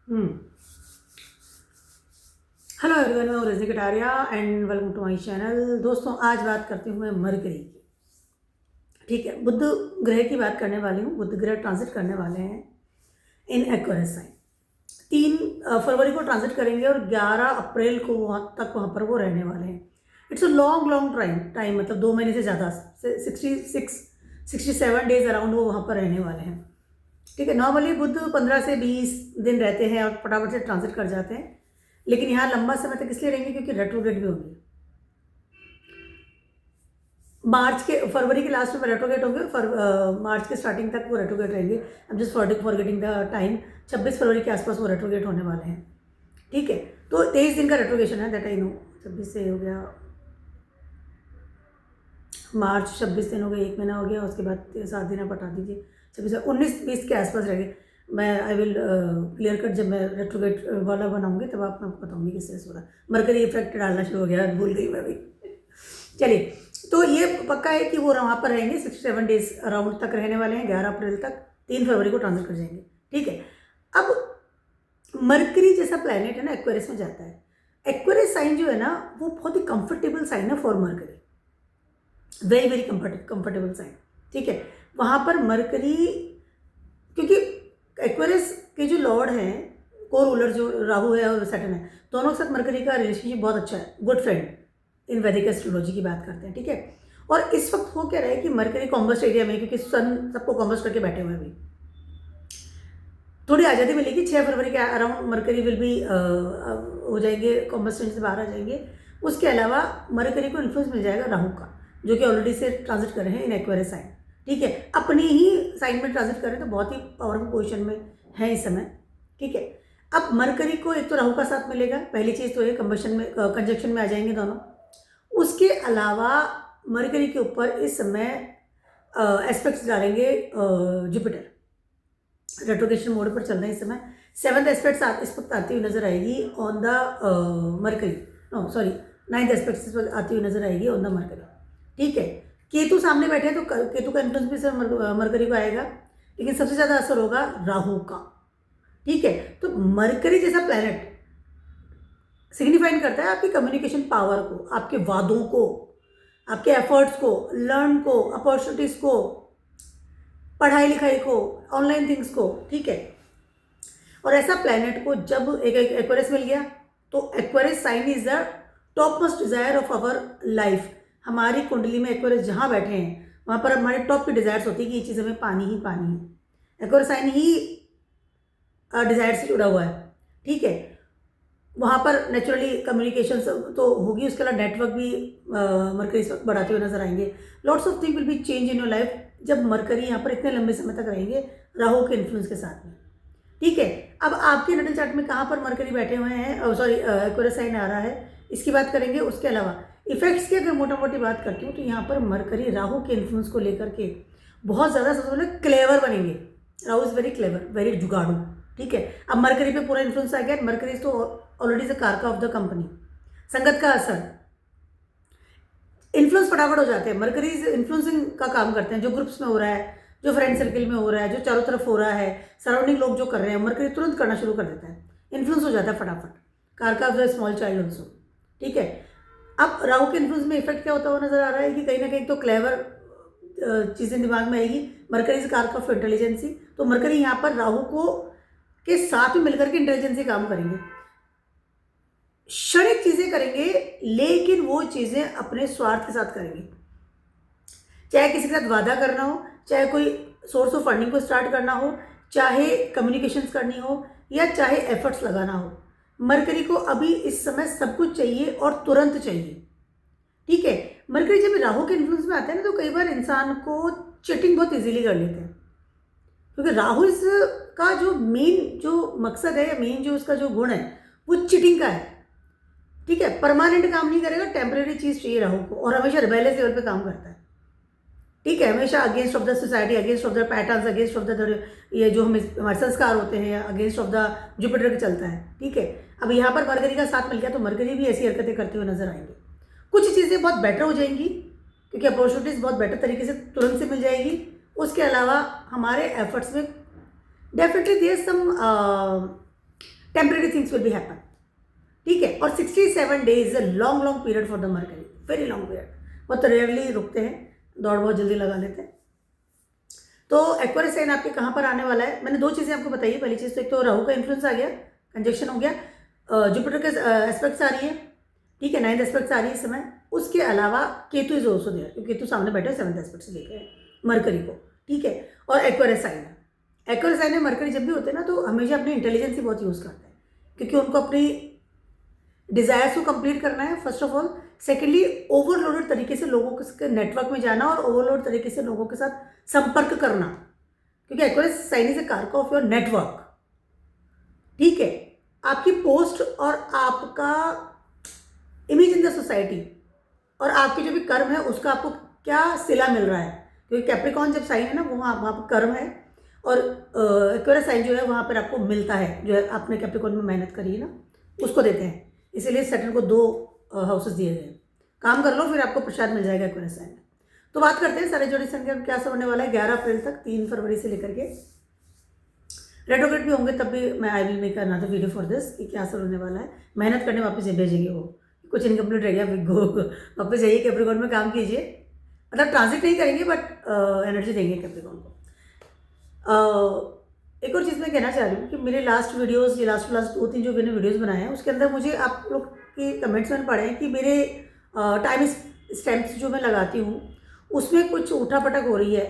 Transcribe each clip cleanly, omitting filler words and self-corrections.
हम्म। Hello everyone, मैं हूँ Rajni Kataria and welcome to my channel. दोस्तों, आज बात करती हूँ मैं मरकरी की। ठीक है, बुध ग्रह की बात करने वाली हूँ। बुध ग्रह ट्रांजिट करने वाले हैं इन एक्वेरियस साइन। 3 फरवरी को ट्रांजिट करेंगे और 11 अप्रैल को वहाँ पर वो रहने वाले हैं। It's a long long time, मतलब 2 महीने से ज़्यादा, 67 डेज अराउंड वो वहाँ पर रहने वाले हैं। ठीक है, नॉर्मली बुध 15 से 20 दिन रहते हैं और फटाफट से ट्रांजिट कर जाते हैं, लेकिन यहाँ लंबा समय तक इसलिए रहेंगे क्योंकि रेट्रोग्रेड भी होंगे। फरवरी के लास्ट में रेट्रोगेट होंगे, मार्च के स्टार्टिंग तक वो रेट्रोगेट रहेंगे। I am just forgetting the time. 26 फरवरी के आसपास वो रेट्रोगेट होने वाले हैं। ठीक है, तो 23 दिन का रेट्रोगेशन है, दैट आई नो। 26 से हो गया मार्च, 26 दिन हो गए, 1 महीना हो गया। उसके बाद 7 दिन आप हटा दीजिए, 26 19 20 के आसपास रहेंगे। मैं आई विल क्लियर कट जब मैं रेट्रोगेट वाला बनाऊंगी तब आपको बताऊंगी किस तरह से हो रहा है। मरकरी इफेक्ट डालना शुरू हो गया, भूल गई मैं भी। चलिए, तो ये पक्का है कि वो वहाँ पर रहेंगे। 67 डेज अराउंड तक रहने वाले हैं, 11 अप्रैल तक। 3 फरवरी को ट्रांजिट कर जाएंगे। ठीक है, अब मरकरी जैसा प्लैनेट है ना, एक्वेरियस में जाता है। एक्वेरियस साइन जो है ना, वो बहुत ही कंफर्टेबल साइन है for Mercury. Very very comfortable sign. ठीक है, वहाँ पर मरकरी, क्योंकि एक्वेरियस के जो लॉर्ड हैं, को रूलर जो राहु है और सैटर्न है, दोनों के साथ मरकरी का रिलेशनशिप बहुत अच्छा है, गुड फ्रेंड इन वैदिक एस्ट्रोलॉजी की बात करते हैं। ठीक है, और इस वक्त हो क्या रहा है कि मरकरी कॉम्बस्ट एरिया में, क्योंकि सन सबको कॉम्बस्ट करके बैठे हुए हैं अभी, थोड़ी आज़ादी मिलेगी। 6 फरवरी के अराउंड मरकरी विल भी हो जाएंगे, कॉम्बस्टेंट से बाहर आ जाएंगे। उसके अलावा मरकरी को इन्फ्लुएंस मिल जाएगा राहु का, जो कि ऑलरेडी से ट्रांजिट कर रहे हैं इन एक्वेरियस साइन। ठीक है, अपनी ही साइन में ट्रांजिट कर रहे हैं, तो बहुत ही पावरफुल पोजिशन में है इस समय। ठीक है, अब मरकरी को एक तो राहु का साथ मिलेगा, पहली चीज़ तो ये कंजक्शन में आ जाएंगे दोनों। उसके अलावा मरकरी के ऊपर इस समय एस्पेक्ट्स डालेंगे जुपिटर। रेट्रोगेशन मोड पर चल रहे हैं इस समय। 7th एस्पेक्ट इस वक्त आती हुई नजर आएगी on the Mercury, no sorry, 9th aspect इस वक्त आती हुई नजर आएगी ऑन द मरकरी। ठीक है, केतु सामने बैठे हैं तो केतु का इन्फ्लुएंस भी सर मरकरी को आएगा, लेकिन सबसे ज़्यादा असर होगा राहु का। ठीक है, तो मरकरी जैसा प्लैनेट सिग्निफाइंग करता है आपकी कम्युनिकेशन पावर को, आपके वादों को, आपके एफर्ट्स को, लर्न को, अपॉर्चुनिटीज़ को, पढ़ाई लिखाई को, ऑनलाइन थिंग्स को। ठीक है, और ऐसा प्लैनेट को जब एक एक्वेरियस मिल गया, तो Aquarius sign is the top most desire of our life. हमारी कुंडली में एक्वेरियस जहाँ बैठे हैं वहाँ पर हमारे टॉप की डिजायर्स होती है कि ये चीज़ हमें पानी ही पानी है। एक्वेरियस साइन ही डिजायर से जुड़ा हुआ है। ठीक है, वहाँ पर नेचुरली कम्युनिकेशन तो होगी, उसके अलावा नेटवर्क भी मरकरी इस वक्त बढ़ाते हुए नजर आएंगे। Lots of thing will be change in your life जब मरकरी यहाँ पर इतने लंबे समय तक रहेंगे राहु के इन्फ्लुएंस के साथ में। ठीक है, अब आपके नटल चार्ट में कहाँ पर मरकरी बैठे हुए हैं, सॉरी एक्वेरियस साइन आ रहा है, इसकी बात करेंगे। उसके अलावा इफेक्ट्स की अगर मोटा मोटी बात करती हूँ तो यहाँ पर मरकरी राहु के इन्फ्लुएंस को लेकर के बहुत ज़्यादा सबसे पहले क्लेवर बनेंगे। Rahu is very clever, very जुगाड़ू। ठीक है, अब मरकरी पे पूरा इन्फ्लुएंस आ गया। मरकरी तो ऑलरेडी द कारका ऑफ द कंपनी, संगत का असर, इन्फ्लुएंस फटाफट हो जाते हैं। मरकरी इन्फ्लुएंसिंग का काम करते हैं, जो ग्रुप्स में हो रहा है, जो फ्रेंड सर्किल में हो रहा है, जो चारों तरफ हो रहा है, सराउंडिंग लोग जो कर रहे हैं, मरकरी तुरंत करना शुरू कर देता है, इन्फ्लुएंस हो जाता है फटाफट। कारका of the small child also. ठीक है, अब राहु के इन्फ्लुएंस में इफेक्ट क्या होता हुआ नजर आ रहा है कि कहीं ना कहीं तो क्लेवर चीज़ें दिमाग में आएगी। मरकरी इज कारक ऑफ इंटेलिजेंसी, तो मरकरी यहाँ पर राहु को के साथ में मिलकर के इंटेलिजेंसी काम करेंगे, क्षणिक चीजें करेंगे, लेकिन वो चीजें अपने स्वार्थ के साथ करेंगे। चाहे किसी के साथ वादा करना हो, चाहे कोई सोर्स ऑफ फंडिंग को स्टार्ट करना हो, चाहे कम्युनिकेशंस करनी हो, या चाहे एफर्ट्स लगाना हो, मरकरी को अभी इस समय सब कुछ चाहिए और तुरंत चाहिए। ठीक है, मरकरी जब राहु के इन्फ्लुएंस में आते हैं ना, तो कई बार इंसान को चिटिंग बहुत इजीली कर लेते हैं, क्योंकि राहु इस का जो मेन जो मकसद है या मेन जो उसका जो गुण है वो चिटिंग का है। ठीक है, परमानेंट काम नहीं करेगा, टेम्परेरी चीज चाहिए राहु को, और हमेशा रिबेलियस लेवल पे काम करता है। ठीक है, हमेशा against of the society, against of the patterns, against of the ये जो हमारे संस्कार होते हैं, अगेंस्ट ऑफ द जुपिटर के चलता है। ठीक है, अब यहाँ पर मरकरी का साथ मिल गया तो मरकरी भी ऐसी हरकतें करते हुए नजर आएंगे। कुछ चीज़ें बहुत बेटर हो जाएंगी, क्योंकि अपॉर्चुनिटीज बहुत बेटर तरीके से तुरंत से मिल जाएगी। उसके अलावा हमारे एफर्ट्स में definitely there some temporary things will be happen, ठीक है। और 67 days is a long period for the Mercury, very long period, बहुत रेयरली रुकते हैं, दौड़ बहुत जल्दी लगा लेते हैं। तो एक्वेरियस साइन आपके कहाँ पर आने वाला है, मैंने 2 चीज़ें आपको बताई है। पहली चीज़ तो एक तो राहु का इन्फ्लुएंस आ गया, कंजक्शन हो गया, जुपिटर के एस्पेक्ट्स आ रही है, ठीक है, 9th एस्पेक्ट्स आ रही है इस समय। उसके अलावा केतु इज ऑल्सो देयर, क्योंकि केतु सामने बैठे 7th एस्पेक्ट से देखे मरकरी को, ठीक है। और एक्वेरियस साइन है, एक्वेरियस साइन में मरकरी जब भी होते हैं ना तो हमेशा अपनी इंटेलिजेंस ही बहुत यूज़ करते हैं, क्योंकि उनको अपनी डिज़ायर्स को कंप्लीट करना है first of all. Secondly overloaded तरीके से लोगों के नेटवर्क में जाना और ओवरलोड तरीके से लोगों के साथ संपर्क करना, क्योंकि एक्वेरियस साइन इज अ कारक ऑफ योर नेटवर्क, ठीक है। आपकी पोस्ट और आपका इमेज इन द सोसाइटी और आपके जो भी कर्म है उसका आपको क्या सिला मिल रहा है, क्योंकि कैप्रिकॉर्न जब साइन है ना वो वहाँ पर कर्म है, और एक्वेरियस साइन जो है वहाँ पर आपको मिलता है, जो है आपने कैप्रिकॉर्न में मेहनत करी है ना उसको देते हैं, इसीलिए सैटर्न को 2 हाउसेस दिए गए हैं। काम कर लो फिर आपको प्रसाद मिल जाएगा एक्वेरियस साइन में। तो बात करते हैं सारे जोडिसन का क्या सब होने वाला है 11 अप्रैल तक, 3 फरवरी से लेकर के। रेट्रोग्रेड भी होंगे तब भी मैं I will make another video for this कि क्या सब होने वाला है। मेहनत करने वापस भेजेंगे, वो कुछ इनकम्प्लीट रह गया, गो वापस जाइए कैप्रिकॉर्न में काम कीजिए, मतलब ट्रांजिट नहीं करेंगे बट एनर्जी देंगे कैप्रिकॉर्न को। एक और चीज़ मैं कहना चाह रही हूँ कि मेरे लास्ट वीडियोज़, ये लास्ट 2-3 जो मैंने वीडियोज़ बनाए हैं उसके अंदर मुझे आप लोग के कमेंट्स मैंने पढ़े हैं कि मेरे टाइम स्टैम्प्स जो मैं लगाती हूँ उसमें कुछ उठा पटक हो रही है।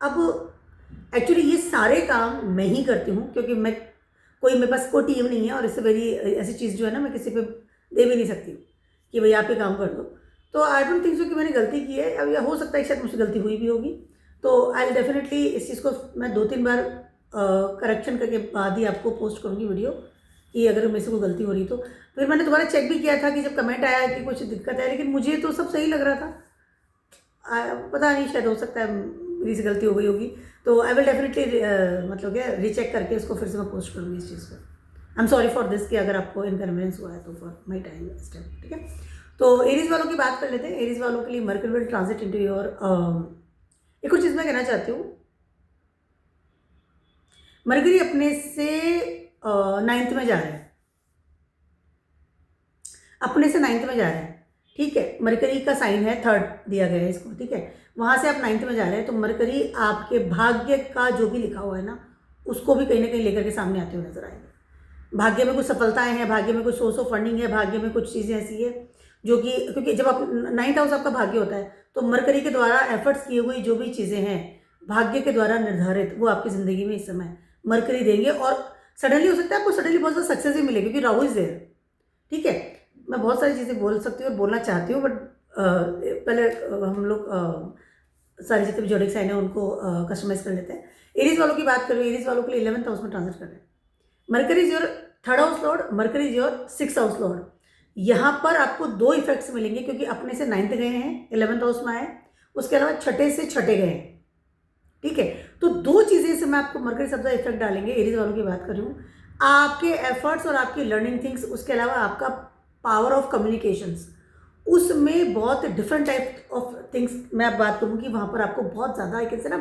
अब एक्चुअली ये सारे काम मैं ही करती हूँ, क्योंकि मेरे पास कोई टीम नहीं है, और इससे मेरी ऐसी चीज़ जो है ना मैं किसी पे दे भी नहीं सकती कि भाई आप ये काम कर दो। तो आई डोंट थिंक सो कि मैंने गलती की है, अब या हो सकता है शायद मुझसे गलती हुई भी होगी, तो आई विल डेफिनेटली इस चीज़ को मैं 2-3 बार करेक्शन करके बाद ही आपको पोस्ट करूँगी वीडियो, कि अगर मेरे से कोई गलती हो रही तो। फिर मैंने दोबारा चेक भी किया था कि जब कमेंट आया कि कुछ दिक्कत है, लेकिन मुझे तो सब सही लग रहा था, पता नहीं शायद हो सकता है मेरी से गलती हो गई होगी। तो आई विल डेफिनेटली मतलब क्या रीचेक करके उसको फिर से मैं पोस्ट करूँगी इस चीज़ को। I am sorry for this कि अगर आपको इनकन्वीनियंस हुआ है तो फॉर माई टाइम स्टेप, ठीक है। तो एरीज वालों की बात कर लेते हैं। एरीज वालों के लिए mercury will transit into your, एक और चीज़ मैं कहना चाहती हूँ, मरकरी अपने से 9th में जा रहा है, अपने से 9th में जा रहा है, ठीक है। मरकरी का साइन है 3rd दिया गया है इसको, ठीक है। वहाँ से आप 9th में जा रहे हैं, तो मरकरी आपके भाग्य का जो भी लिखा हुआ है ना उसको भी कहीं ना कहीं लेकर के सामने आते हुए नजर आएंगे। भाग्य में कुछ सफलताएं हैं, भाग्य में कुछ सोर्स ऑफ फंडिंग है, भाग्य में कुछ चीज़ें ऐसी है जो कि, क्योंकि जब आप 9th हाउस आपका भाग्य होता है तो मरकरी के द्वारा एफर्ट्स किए हुई जो भी चीज़ें हैं भाग्य के द्वारा निर्धारित, वो आपकी ज़िंदगी में इस समय मरकरी देंगे। और सडनली हो सकता है आपको सडनली बहुत ज़्यादा सक्सेस भी मिले, क्योंकि राहु इज देयर, ठीक है। मैं बहुत सारी चीज़ें बोल सकती हूँ और बोलना चाहती हूँ, बट पहले हम लोग सारी जितने भी जोडिक साइन है उनको कस्टमाइज कर लेते हैं। एरीज वालों की बात करूँ, एरीज वालों के लिए 11th हाउस में ट्रांजिट कर रहे हैं। Mercury is your 3rd house Lord, mercury is your 6th house Lord. यहाँ पर आपको 2 इफेक्ट्स मिलेंगे, क्योंकि अपने से 9th गए हैं, 11th हाउस में आए, उसके अलावा 6ठे से 6ठे गए हैं, ठीक है। तो 2 चीज़ें से मैं आपको मरकरी सबसे इफेक्ट डालेंगे। एरीज वालों की बात कर रही हूँ, आपके एफर्ट्स और आपकी लर्निंग थिंग्स, उसके अलावा आपका पावर ऑफ कम्युनिकेशंस, उसमें बहुत डिफरेंट टाइप ऑफ थिंग्स मैं अब बात करूँ कि वहाँ पर आपको बहुत ज़्यादा आई कैन से ना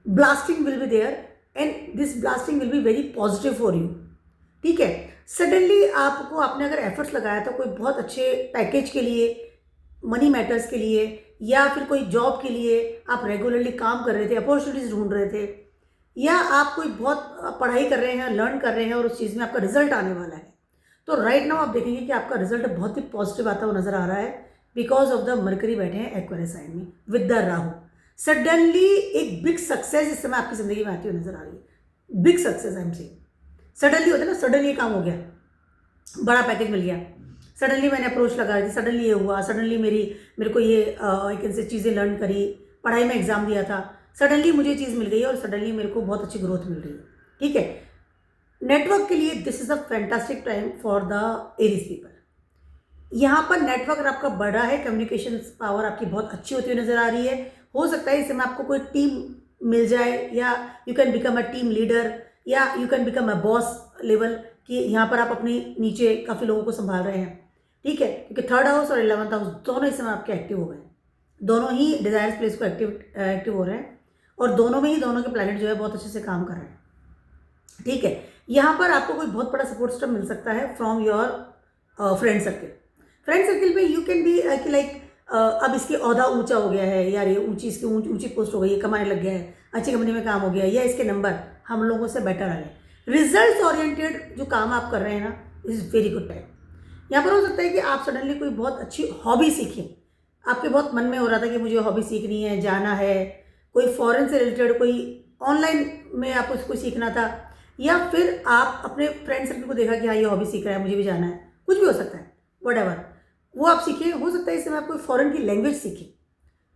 blasting will be there, and this blasting will be very positive for you, ठीक है। सडनली आपको, आपने अगर एफर्ट्स लगाया था कोई बहुत अच्छे पैकेज के लिए, मनी मैटर्स के लिए, या फिर कोई जॉब के लिए आप रेगुलरली काम कर रहे थे, अपॉर्चुनिटीज ढूंढ रहे थे, या आप कोई बहुत पढ़ाई कर रहे हैं, लर्न कर रहे हैं और उस चीज़ में आपका रिजल्ट आने वाला है, तो राइट नाउ आप देखेंगे कि आपका रिजल्ट बहुत ही पॉजिटिव आता हुआ नजर आ रहा है, बिकॉज ऑफ द मरकरी बैठे हैं एक्वेरियस साइन में विद द राहु। सडनली एक बिग सक्सेस इस समय आपकी जिंदगी में आती हुई नजर आ रही है, big success I am saying. Suddenly होता है ना, सडनली काम हो गया, बड़ा पैकेज मिल गया, सडनली मैंने अप्रोच लगा दी, सडनली ये हुआ, सडनली मेरे को ये आई कैन से चीज़ें लर्न करी, पढ़ाई में एग्जाम दिया था, सडनली मुझे चीज़ मिल गई और सडनली मेरे को बहुत अच्छी ग्रोथ मिल रही है, ठीक है। नेटवर्क के लिए this is a fantastic time for the Aries people. यहाँ पर नेटवर्क आपका बढ़ा है, कम्युनिकेशन पावर आपकी बहुत अच्छी होती हुई नजर आ रही है। हो सकता है इस समय आपको कोई टीम मिल जाए, या you can become a team leader, या you can become a boss level, कि यहाँ पर आप अपने नीचे काफ़ी लोगों को संभाल रहे हैं, ठीक है। क्योंकि 3rd हाउस और 11th हाउस दोनों इस समय आपके एक्टिव हो गए हैं, दोनों ही डिजायर्स प्लेस को एक्टिव हो रहे हैं, और दोनों में ही दोनों के प्लैनेट जो है बहुत अच्छे से काम कर रहे हैं, ठीक है। यहाँ पर आपको कोई बहुत बड़ा सपोर्ट सिस्टम मिल सकता है from your friend circle. Friend circle में यू कैन बी कि लाइक अब इसकी ओहदा ऊंचा हो गया है, यार ये इसकी ऊंची पोस्ट हो गई है, कमाने लग गया है, अच्छी कंपनी में काम हो गया, या इसके नंबर हम लोगों से बेटर आ गए। रिजल्ट ओरिएंटेड जो काम आप कर रहे हैं ना, इज़ वेरी गुड टाइम। यहाँ पर हो सकता है कि आप सडनली कोई बहुत अच्छी हॉबी सीखें। आपके बहुत मन में हो रहा था कि मुझे हॉबी सीखनी है, जाना है, कोई फॉरेन से रिलेटेड, कोई ऑनलाइन में आपको उसको सीखना था, या फिर आप अपने फ्रेंड सर्कल को देखा कि हाँ ये हॉबी सीख रहा है, मुझे भी जाना है, कुछ भी हो सकता है, व्हाटएवर वो आप सीखें। हो सकता है इस समय आप कोई फॉरेन की लैंग्वेज सीखें,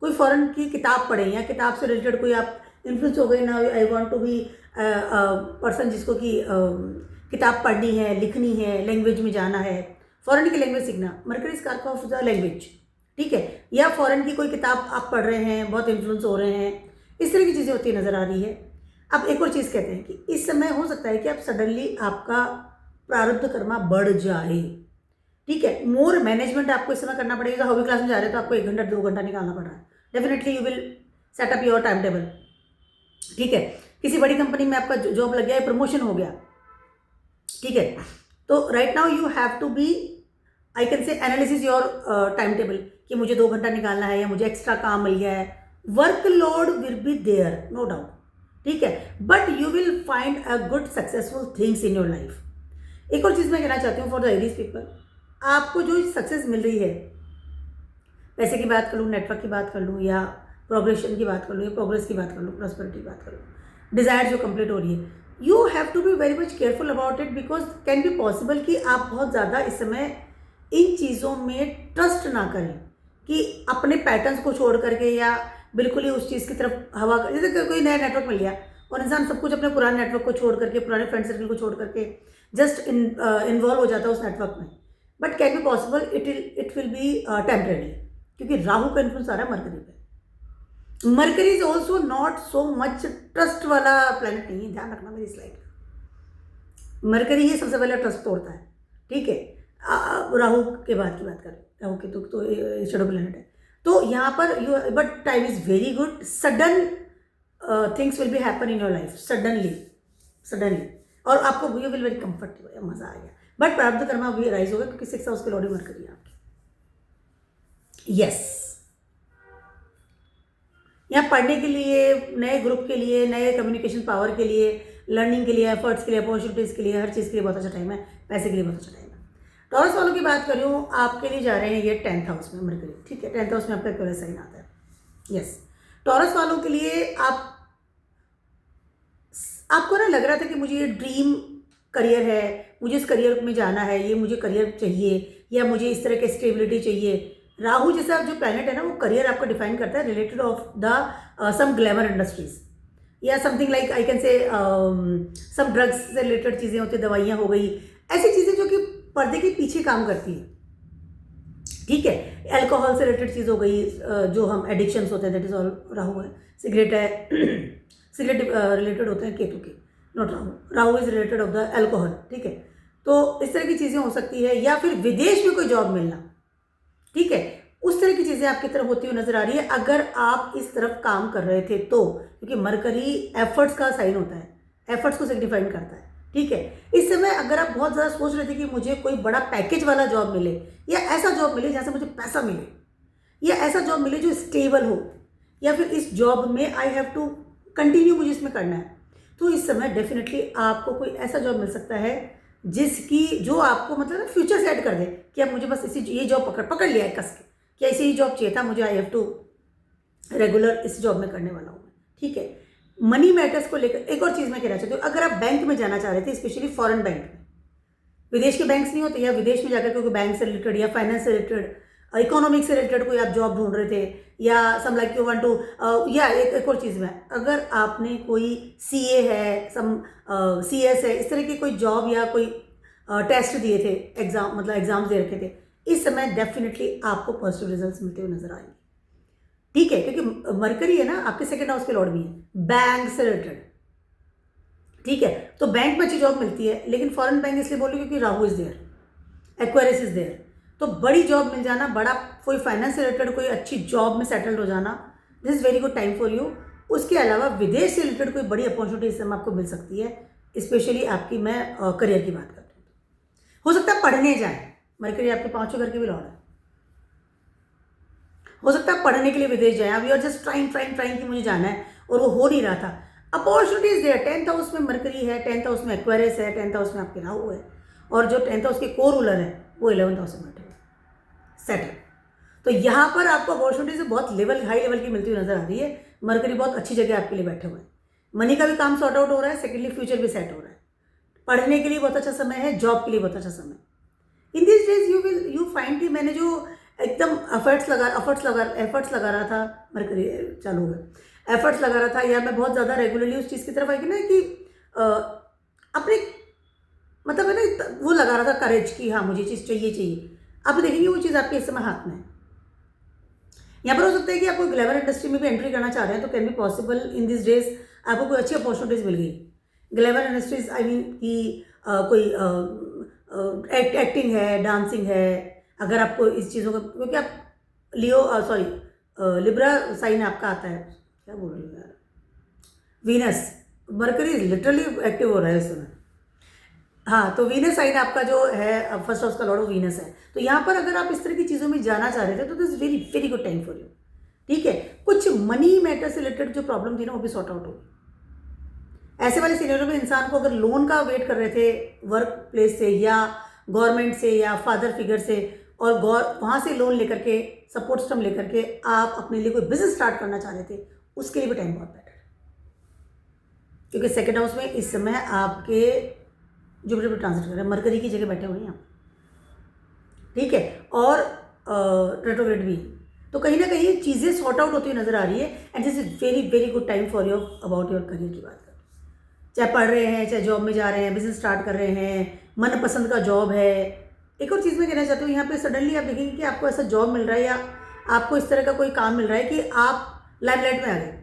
कोई फॉरेन की किताब पढ़ें, या किताब से रिलेटेड कोई आप इन्फ्लुएंस हो गए ना, I want to be person जिसको कि किताब पढ़नी है, लिखनी है, लैंग्वेज में जाना है, फॉरेन की लैंग्वेज सीखना, मरकरी इज कारक ऑफ द लैंग्वेज, ठीक है। या फॉरेन की कोई किताब आप पढ़ रहे हैं, बहुत इन्फ्लुएंस हो रहे हैं, इस तरह की चीज़ें होती नज़र आ रही है। अब एक और चीज़ कहते हैं कि इस समय हो सकता है कि आप सडनली आपका प्रारब्ध कर्मा बढ़ जाए, ठीक है। मोर मैनेजमेंट आपको इस समय करना पड़ेगा। हॉबी क्लास में जा रहे हैं तो आपको 1 घंटा 2 घंटा निकालना पड़ रहा है, definitely you will set up your time table, ठीक है। किसी बड़ी कंपनी में आपका जॉब लग गया है, प्रमोशन हो गया, ठीक है, तो right now you have to be, I can say analysis your time table कि मुझे 2 घंटा निकालना है, या मुझे एक्स्ट्रा काम मिल गया है। Workload will be there, no doubt, ठीक है, but you will find a good successful things in your life. एक और चीज़ मैं कहना चाहती हूँ फॉर द एरीज पीपल, आपको जो सक्सेस मिल रही है, पैसे की बात कर लूँ, नेटवर्क की बात कर लूँ, या प्रोग्रेशन की बात कर लूँ, या प्रोग्रेस की बात कर लूँ, प्रॉस्पेरिटी की बात कर लूँ, डिज़ायर जो कंप्लीट हो रही है, you have to be very much careful about it, because can be possible कि आप बहुत ज़्यादा इस समय इन चीज़ों में ट्रस्ट ना करें, कि अपने पैटर्न्स को छोड़ करके या बिल्कुल ही उस चीज़ की तरफ हवा कर, जैसे कोई नया नेटवर्क मिल गया और इंसान सब कुछ अपने पुराने नेटवर्क को छोड़ करके, पुराने फ्रेंड सर्कल को छोड़ करके जस्ट इन्वॉल्व हो जाता है उस नेटवर्क में। But can be possible, it will B temporary, क्योंकि राहु का इन्फ्लुएंस आ रहा है मरकरी पे। Mercury is also not so much trust वाला प्लैनेट नहीं है, ध्यान रखना मेरी स्लाइड। मरकरी ही सबसे पहले ट्रस्ट तोड़ता है, ठीक है। राहु के बाद की बात करें, राहु के तो शैडो प्लैनेट है, तो यहाँ पर you, but time is very good, sudden things will be happen in your life, suddenly, और आपको यू विल वेरी कंफर्टेबल, मजा आ गया। बट प्रारब्ध कर्मा भी राइज होगा, क्योंकि 6 हाउस के लॉर्ड मरकरी है आपकी। यस, यहाँ पढ़ने के लिए, नए ग्रुप के लिए, नए कम्युनिकेशन पावर के लिए, लर्निंग के लिए, एफर्ट्स के लिए, अपॉर्चुनिटीज़ के लिए, हर चीज़ के लिए बहुत अच्छा टाइम है, पैसे के लिए बहुत अच्छा टाइम है। टॉरस वालों की बात करूँ, आपके लिए जा रहे हैं ये 10th हाउस में मरकरी, ठीक है। 10th हाउस में आपका एक्वेरियस साइन आता है। यस, टॉरस वालों के लिए आपको ना लग रहा था कि मुझे ये ड्रीम करियर है, मुझे इस करियर में जाना है, ये मुझे करियर चाहिए, या मुझे इस तरह की स्टेबिलिटी चाहिए। राहु जैसा जो प्लैनेट है ना, वो करियर आपको डिफाइन करता है related of the some glamour industries, या something like I can say some drugs से रिलेटेड चीज़ें होती है, दवाइयाँ हो गई, ऐसी चीज़ें जो कि पर्दे के पीछे काम करती है, ठीक है। अल्कोहल से रिलेटेड चीज़ हो गई, जो हम एडिक्शंस होते हैं, दैट इज ऑल राहु है। सिगरेट है, सिगरेट रिलेटेड होते हैं केतु के, not Rahu. Rahu is related of the alcohol, ठीक है। तो इस तरह की चीज़ें हो सकती है, या फिर विदेश में कोई जॉब मिलना, ठीक है, उस तरह की चीज़ें आपकी तरफ होती हुई नजर आ रही है, अगर आप इस तरफ काम कर रहे थे तो, क्योंकि मरकरी एफर्ट्स का साइन होता है, एफर्ट्स को सिग्निफाइंड करता है, ठीक है। इस समय अगर आप बहुत ज़्यादा सोच रहे थे कि मुझे कोई बड़ा पैकेज वाला जॉब मिले, या ऐसा जॉब मिले जहाँ से मुझे पैसा मिले, या ऐसा जॉब मिले जो स्टेबल हो, या फिर इस जॉब में आई हैव टू कंटिन्यू, मुझे इसमें करना है, तो इस समय डेफिनेटली आपको कोई ऐसा जॉब मिल सकता है जिसकी, जो आपको मतलब फ्यूचर सेट कर दे कि अब मुझे बस ये जॉब पकड़ लिया है कस के, क्या इसी जॉब चाहिए था मुझे, आई हैव टू रेगुलर इस जॉब में करने वाला हूँ, ठीक है। मनी मैटर्स को लेकर एक और चीज़ मैं कहना चाहती हूँ, अगर आप बैंक में जाना चाह रहे थे, स्पेशली फॉरेन बैंक में, विदेश के बैंक्स नहीं होते, या विदेश में जाकर कोई बैंक से रिलेटेड, या फाइनेंस से रिलेटेड, इकोनॉमिक्स से रिलेटेड कोई आप जॉब ढूंढ रहे थे, या some like you want to, या एक और चीज़ में, अगर आपने कोई CA है, सम CS है, इस तरह की कोई जॉब या कोई टेस्ट दिए थे, एग्जाम मतलब एग्जाम्स दे रखे थे, इस समय डेफिनेटली आपको पॉजिटिव रिजल्ट्स मिलते हुए नजर आएंगे, ठीक है। क्योंकि मरकरी है ना, आपके 2nd हाउस के लॉर्ड भी है, बैंक से रिलेटेड, ठीक है। तो बैंक में अच्छी जॉब मिलती है, लेकिन फॉरेन बैंक इसलिए बोल रही हूँ क्योंकि Rahu is there, Aquarius is there, तो बड़ी जॉब मिल जाना, बड़ा कोई फाइनेंस से रिलेटेड कोई अच्छी जॉब में सेटल्ड हो जाना, this is very good time for you. उसके अलावा विदेश से रिलेटेड कोई बड़ी अपॉर्चुनिटी इस समय आपको मिल सकती है, स्पेशली आपकी मैं करियर की बात करती हूँ। हो सकता है पढ़ने जाए, मरकरी आपके 5वें घर के भी लॉर्ड है। हो सकता है पढ़ने के लिए विदेश जाए, अब यू आर जस्ट ट्राइंग कि मुझे जाना है और वो हो नहीं रहा था। Opportunities there. 10th हाउस में मरकरी है, 10th हाउस में एक्वेरियस है, 10th हाउस में आपके राहु है, और जो 10th हाउस के को रूलर है वो 11th हाउस में बैठे हुए सेटल। तो यहाँ पर आपको अपॉर्चुनिटीज बहुत हाई लेवल की मिलती हुई नजर आ रही है। मरकरी बहुत अच्छी जगह आपके लिए बैठे हुए हैं। मनी का भी काम सॉर्ट आउट हो रहा है, सेकेंडली फ्यूचर भी सेट हो रहा है। पढ़ने के लिए बहुत अच्छा समय है, जॉब के लिए बहुत अच्छा समय है। In this days you find कि मैंने जो एकदम एफर्ट्स लगा रहा था, मरकरी चालू हो गया, एफर्ट्स लगा रहा था, या मैं बहुत ज़्यादा रेगुलरली उस चीज़ की तरफ आएगी ना कि अपने मतलब है ना वो लगा रहा था करेज की हाँ मुझे चीज़ चाहिए। आप देखेंगे वो चीज़ आपके इस समय हाथ में है। यहाँ पर हो सकता है कि आपको ग्लैमर इंडस्ट्री में भी एंट्री करना चाह रहे हैं, तो can be possible in this days आपको कोई अच्छी अपॉर्चुनिटीज़ मिल गई। ग्लैमर इंडस्ट्रीज आई मीन कि कोई एक्टिंग है, डांसिंग है, अगर आपको इस चीज़ों का, क्योंकि आप लिब्रा साइन आपका आता है, क्या बोल रही हूँ यार, वीनस, मरकरी लिटरली एक्टिव हो रहा है इस समय। हाँ, तो वीनस साइन आपका जो है फर्स्ट हाउस का लॉर्ड ऑफ वीनस है। तो यहाँ पर अगर आप इस तरह की चीज़ों में जाना चाह रहे थे तो this very very good time for you. ठीक है, कुछ मनी मैटर से रिलेटेड जो प्रॉब्लम थी ना वो भी सॉर्ट आउट होगी। ऐसे वाले सीनियरों में इंसान को अगर लोन का वेट कर रहे थे वर्क प्लेस से या गवर्नमेंट से या फादर फिगर से, और वहाँ से लोन लेकर के सपोर्ट सिस्टम लेकर के आप अपने लिए कोई बिजनेस स्टार्ट करना चाह रहे थे, उसके लिए भी टाइम बहुत बेटर है। क्योंकि सेकेंड हाउस में इस समय आपके जुपिटर पर ट्रांजिट कर रहे हैं, मरकरी की जगह बैठे हुए हैं आप। ठीक है, और रेट्रोग्रेड भी, तो कहीं ना कहीं चीज़ें सॉर्ट आउट होती हुई नजर आ रही है। And this is very very good time for your about your career की बात करें, चाहे पढ़ रहे हैं, चाहे जॉब में जा रहे हैं, बिजनेस स्टार्ट कर रहे हैं, मनपसंद का जॉब है। एक और चीज़ मैं कहना चाहती हूँ, यहाँ पे सडनली आप देखेंगे कि आपको ऐसा जॉब मिल रहा है या आपको इस तरह का कोई काम मिल रहा है कि आप लाइमलाइट में आ गए।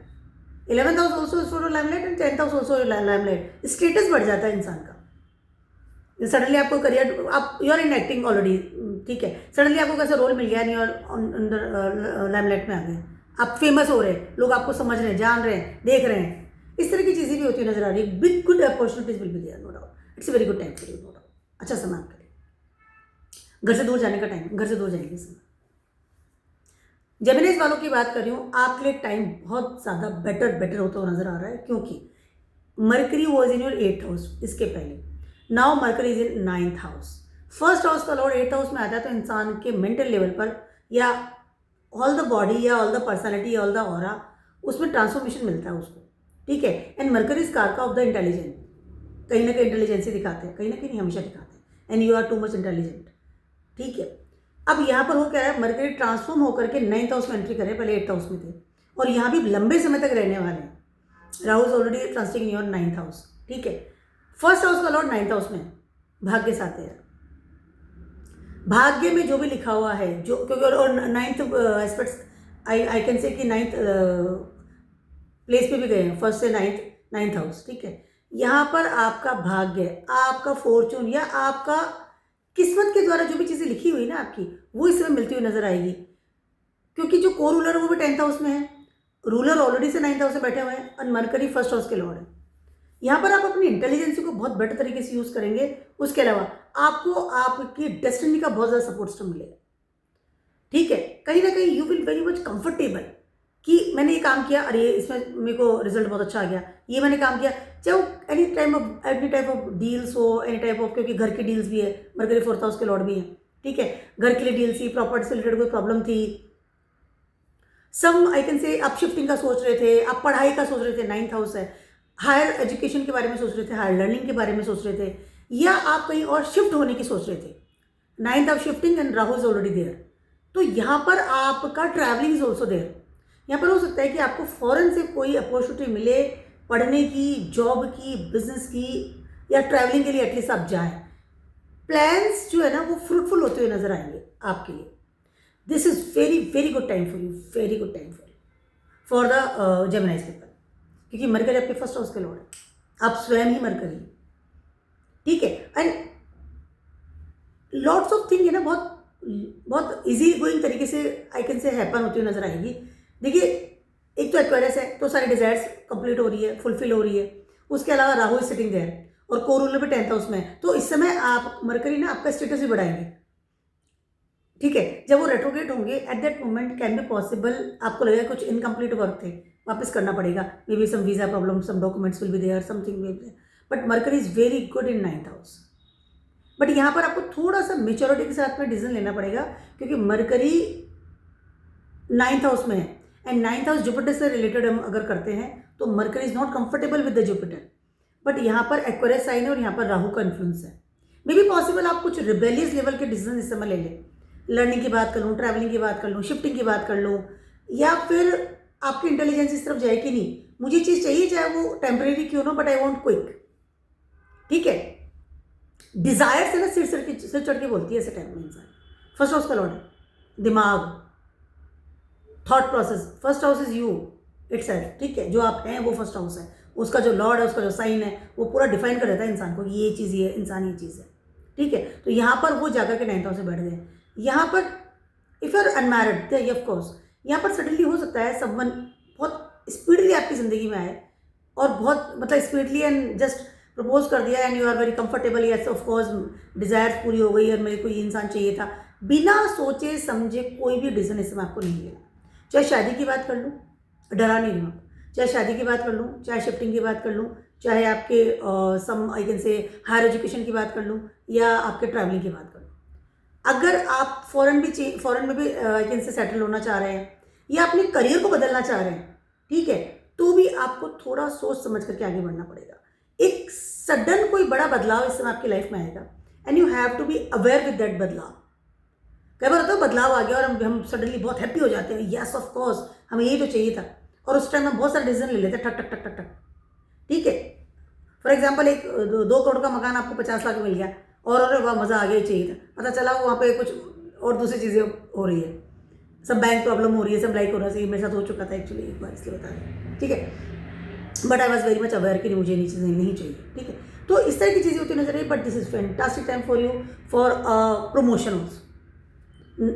11th house also is for limelight and 10th house also limelight. Status बढ़ जाता है इंसान का। सडनली आपको करियर, आप you are in acting already, ठीक है, सडनली आपको कैसा रोल मिल गया नहीं और अंदर लाइमलाइट में आ गए, आप फेमस हो रहे हैं, लोग आपको समझ रहे हैं, जान रहे हैं, देख रहे हैं। इस तरह की चीज़ें भी होती हुई नजर आ रही है। Big good opportunities will be there, no doubt. It's a very good time for you, no doubt. अच्छा समय आपके लिए, घर से दूर जाने का टाइम, घर से दूर जाएंगे समय। जेमिनीज वालों की बात कर रही हूँ, आपके लिए टाइम बहुत ज़्यादा बेटर होता हुआ नजर आ रहा है, क्योंकि mercury was in your 8th house इसके पहले, now mercury is in 9th house. First house का लॉर्ड 8th हाउस में आता है, तो इंसान के मेंटल लेवल पर या ऑल द बॉडी या ऑल द पर्सनैलिटी या ऑल द ऑरा, उसमें ट्रांसफॉर्मेशन मिलता है उसको। ठीक है, एंड मरकरी इज कारका ऑफ द इंटेलिजेंट, कहीं ना कहीं इंटेलिजेंसी दिखाते हैं, कहीं ना कहीं नहीं, हमेशा दिखाते हैं, and you are too much intelligent. ठीक है, अब यहाँ पर वो कह रहा है मरकरी ट्रांसफॉर्म होकर के 9th हाउस में एंट्री करें, पहले 8th हाउस में थे और यहाँ भी लंबे समय तक रहने वाले हैं। Rahu is already transiting your 9th house. ठीक है, फर्स्ट हाउस का लॉर्ड 9th हाउस में, भाग्य साथ है। भाग्य में जो भी लिखा हुआ है, जो क्योंकि और 9th एस्पेक्ट्स आई कैन से कि 9th प्लेस पे भी गए हैं, फर्स्ट से 9th हाउस। ठीक है, यहाँ पर आपका भाग्य, आपका फॉर्चून या आपका किस्मत के द्वारा जो भी चीज़ें लिखी हुई ना आपकी, वो इस समय मिलती हुई नजर आएगी। क्योंकि जो को रूलर है वो भी 10th हाउस में है, रूलर ऑलरेडी से 9th हाउस में बैठे हुए हैं, और मरकरी फर्स्ट हाउस के लॉर्ड है। यहाँ पर आप अपनी इंटेलिजेंसी को बहुत बेटर तरीके से यूज़ करेंगे। उसके अलावा आपको आपकी डेस्टिनी का बहुत ज़्यादा सपोर्ट सिस्टम मिलेगा। ठीक है, कहीं ना कहीं you will very much comfortable कि मैंने ये काम किया, अरे इसमें मेरे को रिजल्ट बहुत अच्छा आ गया, ये मैंने काम किया, चाहे वो एनी टाइप ऑफ डील्स हो, एनी टाइप ऑफ, क्योंकि घर की डील्स भी है, मरकरी 4th हाउस के लॉर्ड भी हैं। ठीक है, घर के लिए डील्स थी, प्रॉपर्टी से रिलेटेड कोई प्रॉब्लम थी, सम आई कैन से आप शिफ्टिंग का सोच रहे थे, आप पढ़ाई का सोच रहे थे, 9th हाउस है, हायर एजुकेशन के बारे में सोच रहे थे, हायर लर्निंग के बारे में सोच रहे थे, या आप कहीं और शिफ्ट होने की सोच रहे थे। 9th of shifting and Rahu is already there, तो यहाँ पर आपका ट्रैवलिंग इज ऑल्सो देयर। यहाँ पर हो सकता है कि आपको फॉरेन से कोई अपॉर्चुनिटी मिले, पढ़ने की, जॉब की, बिजनेस की, या ट्रैवलिंग के लिए एटलीस्ट आप जाएं। प्लान्स जो है ना वो फ्रूटफुल होते हुए नजर आएंगे आपके लिए। This is very very good time for you, very good time for the जेमिनाइज people, क्योंकि मरकरी आपके फर्स्ट हाउस के लॉर्ड है, आप स्वयं ही मरकरी। ठीक है, एंड लॉट्स ऑफ थिंग है ना बहुत इजी गोइंग तरीके से आई कैन से हैपन होती हुई नजर आएगी। देखिए, एक तो एक्वेरियस है, तो सारी डिजायर्स कंप्लीट हो रही है, फुलफिल हो रही है। उसके अलावा राहु इज सिटिंग देयर, और कोर रूलर भी 10th हाउस में है, तो इस समय आप मरकरी ना आपका स्टेटस भी बढ़ाएंगे, ठीक है। जब वो रेट्रोग्रेड होंगे at that moment can be possible, आपको लगेगा कुछ इनकम्प्लीट वर्क थे, वापस करना पड़ेगा, maybe some visa problem, some documents will be there, something will be, but Mercury is very good in 9th house. But यहाँ पर आपको थोड़ा सा मेच्योरिटी के साथ में डिसीजन लेना पड़ेगा, क्योंकि मरकरी 9th हाउस में है, एंड 9th हाउस जुपिटर से रिलेटेड हम अगर करते हैं तो mercury is not comfortable with the Jupiter, but यहाँ पर एक्वेरियस साइन है और यहाँ पर राहु का इन्फ्लुएंस है। मे बी पॉसिबल आप कुछ रिबेलियस लेवल के डिसीजन इस समय ले लें, लर्निंग की बात कर लूँ, ट्रैवलिंग की बात कर लूँ, शिफ्टिंग की बात कर लूँ, या फिर आपकी इंटेलिजेंस इस तरफ जाए कि नहीं मुझे चीज़ चाहिए चाहे वो टेम्परेरी क्यों ना, बट आई वॉन्ट क्विक, ठीक है। डिजायर से ना सिर चढ़ के बोलती है ऐसे टाइम में इंसान। फर्स्ट हाउस का लॉर्ड है, दिमाग, thought process, first house is you itself, ठीक है। जो आप हैं वो फर्स्ट हाउस है, उसका जो लॉर्ड है, उसका जो साइन है, वो पूरा डिफाइन कर देता है इंसान को कि ये चीज़, ये इंसान, ये चीज़ है, ठीक है। तो यहाँ पर वो जाकर के 9th हाउस से बैठ गए। यहाँ पर if you are unmarried of course, यहाँ पर सडनली हो सकता है समवन बहुत स्पीडली आपकी ज़िंदगी में आए और बहुत मतलब स्पीडली एंड जस्ट प्रपोज कर दिया and you are very comfortable, yes of course desires पूरी हो गई और मेरे को ये इंसान चाहिए था, बिना सोचे समझे कोई भी डिसीजन इसमें आपको नहीं लेना। चाहे शादी की बात कर लूँ, डरा नहीं रहूँ, चाहे शादी की बात कर लूँ, चाहे शिफ्टिंग की बात कर लूँ, चाहे आपके some I can say higher education की बात कर लूँ, या आपके ट्रैवलिंग की बात कर लूँ। अगर आप फॉरेन में भी आई कैन से सेटल होना चाह रहे हैं या अपने करियर को बदलना चाह रहे हैं, ठीक है, तो भी आपको थोड़ा सोच समझ करके आगे बढ़ना पड़ेगा। एक सडन कोई बड़ा बदलाव इस समय आपकी लाइफ में आएगा and you have to be aware with that बदलाव। कई बार होता है बदलाव आ गया और हम सडनली बहुत हैप्पी हो जाते हैं, यस ऑफ कोर्स हमें यही तो चाहिए था, और उस टाइम हम बहुत सारे डिसीजन ले लेते हैं ठक ठक ठक ठक ठक, ठीक है। फॉर एग्जाम्पल एक 2 करोड़ का मकान आपको 50 लाख में मिल गया और अरे वाह मज़ा आ गया, चाहिए था, पता चला वहाँ पे कुछ और दूसरी चीज़ें हो रही है, सब बैंक प्रॉब्लम हो रही है, सब लाइक हो रहा है। मेरे साथ हो चुका था एक्चुअली एक बार, इसलिए बता रहे, ठीक है। But I was very much aware कि मुझे ये चीज़ें नहीं चाहिए, ठीक है। तो इस तरह की चीज़ें होती नजर आई, but this is fantastic time for you for promotion also.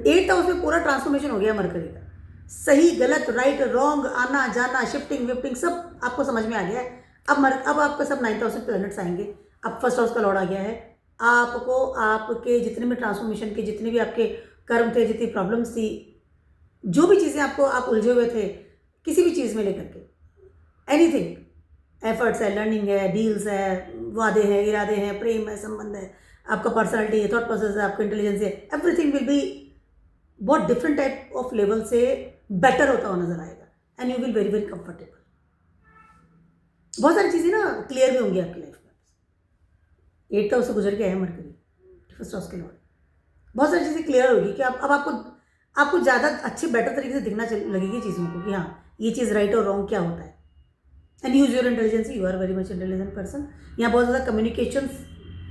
8th house में पूरा ट्रांसफॉर्मेशन हो गया मरकरी का, सही गलत राइट रॉन्ग, आना जाना, शिफ्टिंग विफ्टिंग सब आपको समझ में आ गया है। अब आपका सब 9th हाउस में प्लैनेट्स आएंगे, अब फर्स्ट हाउस का लॉर्ड आ गया है। आपको आपके जितने भी ट्रांसफॉर्मेशन के जितने भी आपके कर्म थे, जितनी प्रॉब्लम्स थी, जो भी चीज़ें आपको आप उलझे हुए थे किसी भी चीज़ में लेकर के, एनीथिंग, एफर्ट्स है, लर्निंग है, डील्स है, वादे हैं, इरादे हैं, प्रेम है, संबंध है, आपका पर्सनालिटी है, थॉट प्रोसेस है, आपका इंटेलिजेंस है, एवरीथिंग विल बी बहुत डिफरेंट टाइप ऑफ लेवल से बेटर होता हुआ नजर आएगा and you will very very comfortable. बहुत सारी चीज़ें ना क्लियर भी होंगी आपकी लाइफ में। 8th हाउस से गुजर के आया मरकरी, फर्स्ट हाउस के लॉर्ड, बहुत सारी चीज़ें क्लियर होगी कि अब आपको ज़्यादा अच्छे बेटर तरीके से दिखना लगेगी चीज़ों को कि हाँ ये चीज़ राइट और रॉन्ग क्या होता है। And use your intelligence, you are very much intelligent person. यहाँ बहुत ज़्यादा कम्युनिकेशन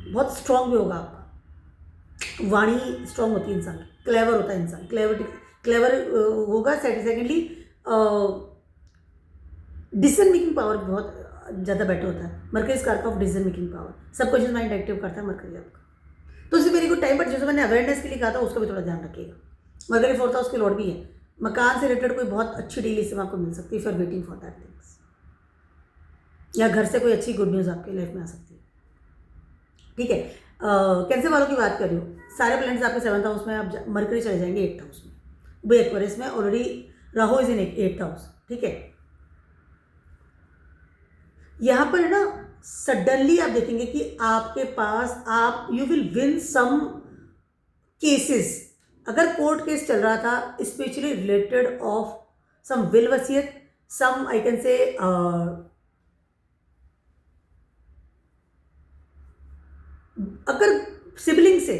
बहुत स्ट्रॉन्ग भी होगा आपका, वाणी स्ट्रॉन्ग होती है इंसान की, क्लेवर होता है इंसान, क्लेवर होगा। सेकेंडली डिसीजन मेकिंग पावर बहुत ज़्यादा बेटर होता है। मरकरी इज कारक of decision making power, subconscious mind active करता है मरकरी आपका, तो इसे वेरी गुड टाइम। बट जैसे मैंने अवेयरनेस के लिए कहा था उसका भी थोड़ा ध्यान रखिएगा। मरकरी 4th हाउस के लॉर्ड भी है, मकान से रिलेटेड कोई बहुत अच्छी डील इसमें आपको मिल सकती है, for waiting for that things, या घर से कोई अच्छी गुड न्यूज़ आपके लाइफ में आ सकती है, ठीक है। कैंसर वालों की बात कर रही हूँ, सारे प्लैनेट्स आपके 7th हाउस में, आप मरकरी चले जाएंगे 8th हाउस में, वो एक्वेरियस में already, Rahu is in 8th house, ठीक है। यहाँ पर है ना सडनली आप देखेंगे कि आपके पास you will win some cases. अगर कोर्ट केस चल रहा था specially related of some will वसीयत, सम आई कैन से अगर सिबलिंग से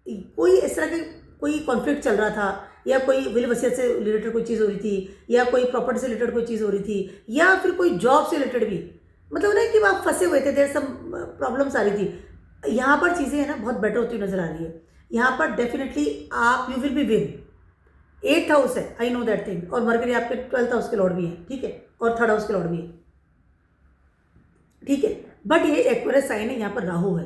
कोई इस तरह के कोई कॉन्फ्लिक्ट चल रहा था, या कोई विल वसीयत से रिलेटेड कोई चीज़ हो रही थी, या कोई प्रॉपर्टी से रिलेटेड कोई चीज़ हो रही थी, या फिर कोई जॉब से रिलेटेड भी, मतलब ना कि आप फंसे हुए थे, देयर सम प्रॉब्लम्स आ रही थी। यहाँ पर चीज़ें है ना बहुत बेटर होती नजर आ रही है। यहाँ पर definitely you will be win. 8th house है, आई नो दैट थिंग, और मरकरी आपके 12th हाउस के लॉर्ड भी है, ठीक है, और 3rd हाउस के लॉर्ड भी है, ठीक है। बट ये एक्वेरियस साइन है, यहाँ पर राहु है,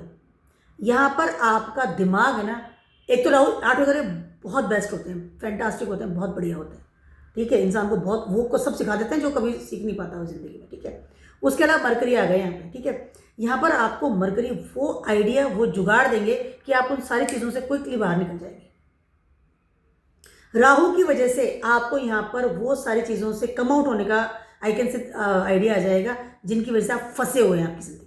यहाँ पर आपका दिमाग है ना, एक तो राहु 8 वगैरह बहुत बेस्ट होते हैं, फैंटास्टिक होते हैं, बहुत बढ़िया होते हैं, ठीक है। इंसान को बहुत वो को सब सिखा देते हैं जो कभी सीख नहीं पाता हो जिंदगी में, ठीक है। उसके अलावा मरकरी आ गए यहाँ पे, ठीक है। यहाँ पर आपको मरकरी वो आइडिया, वो जुगाड़ देंगे कि आप उन सारी चीज़ों से क्विकली बाहर निकल जाएंगे। राहु की वजह से आपको यहाँ पर वो सारी चीज़ों से कम आउट होने का आई कैन से आइडिया आ जाएगा, जिनकी वजह से आप फंसे हुए हैं आपकी ज़िंदगी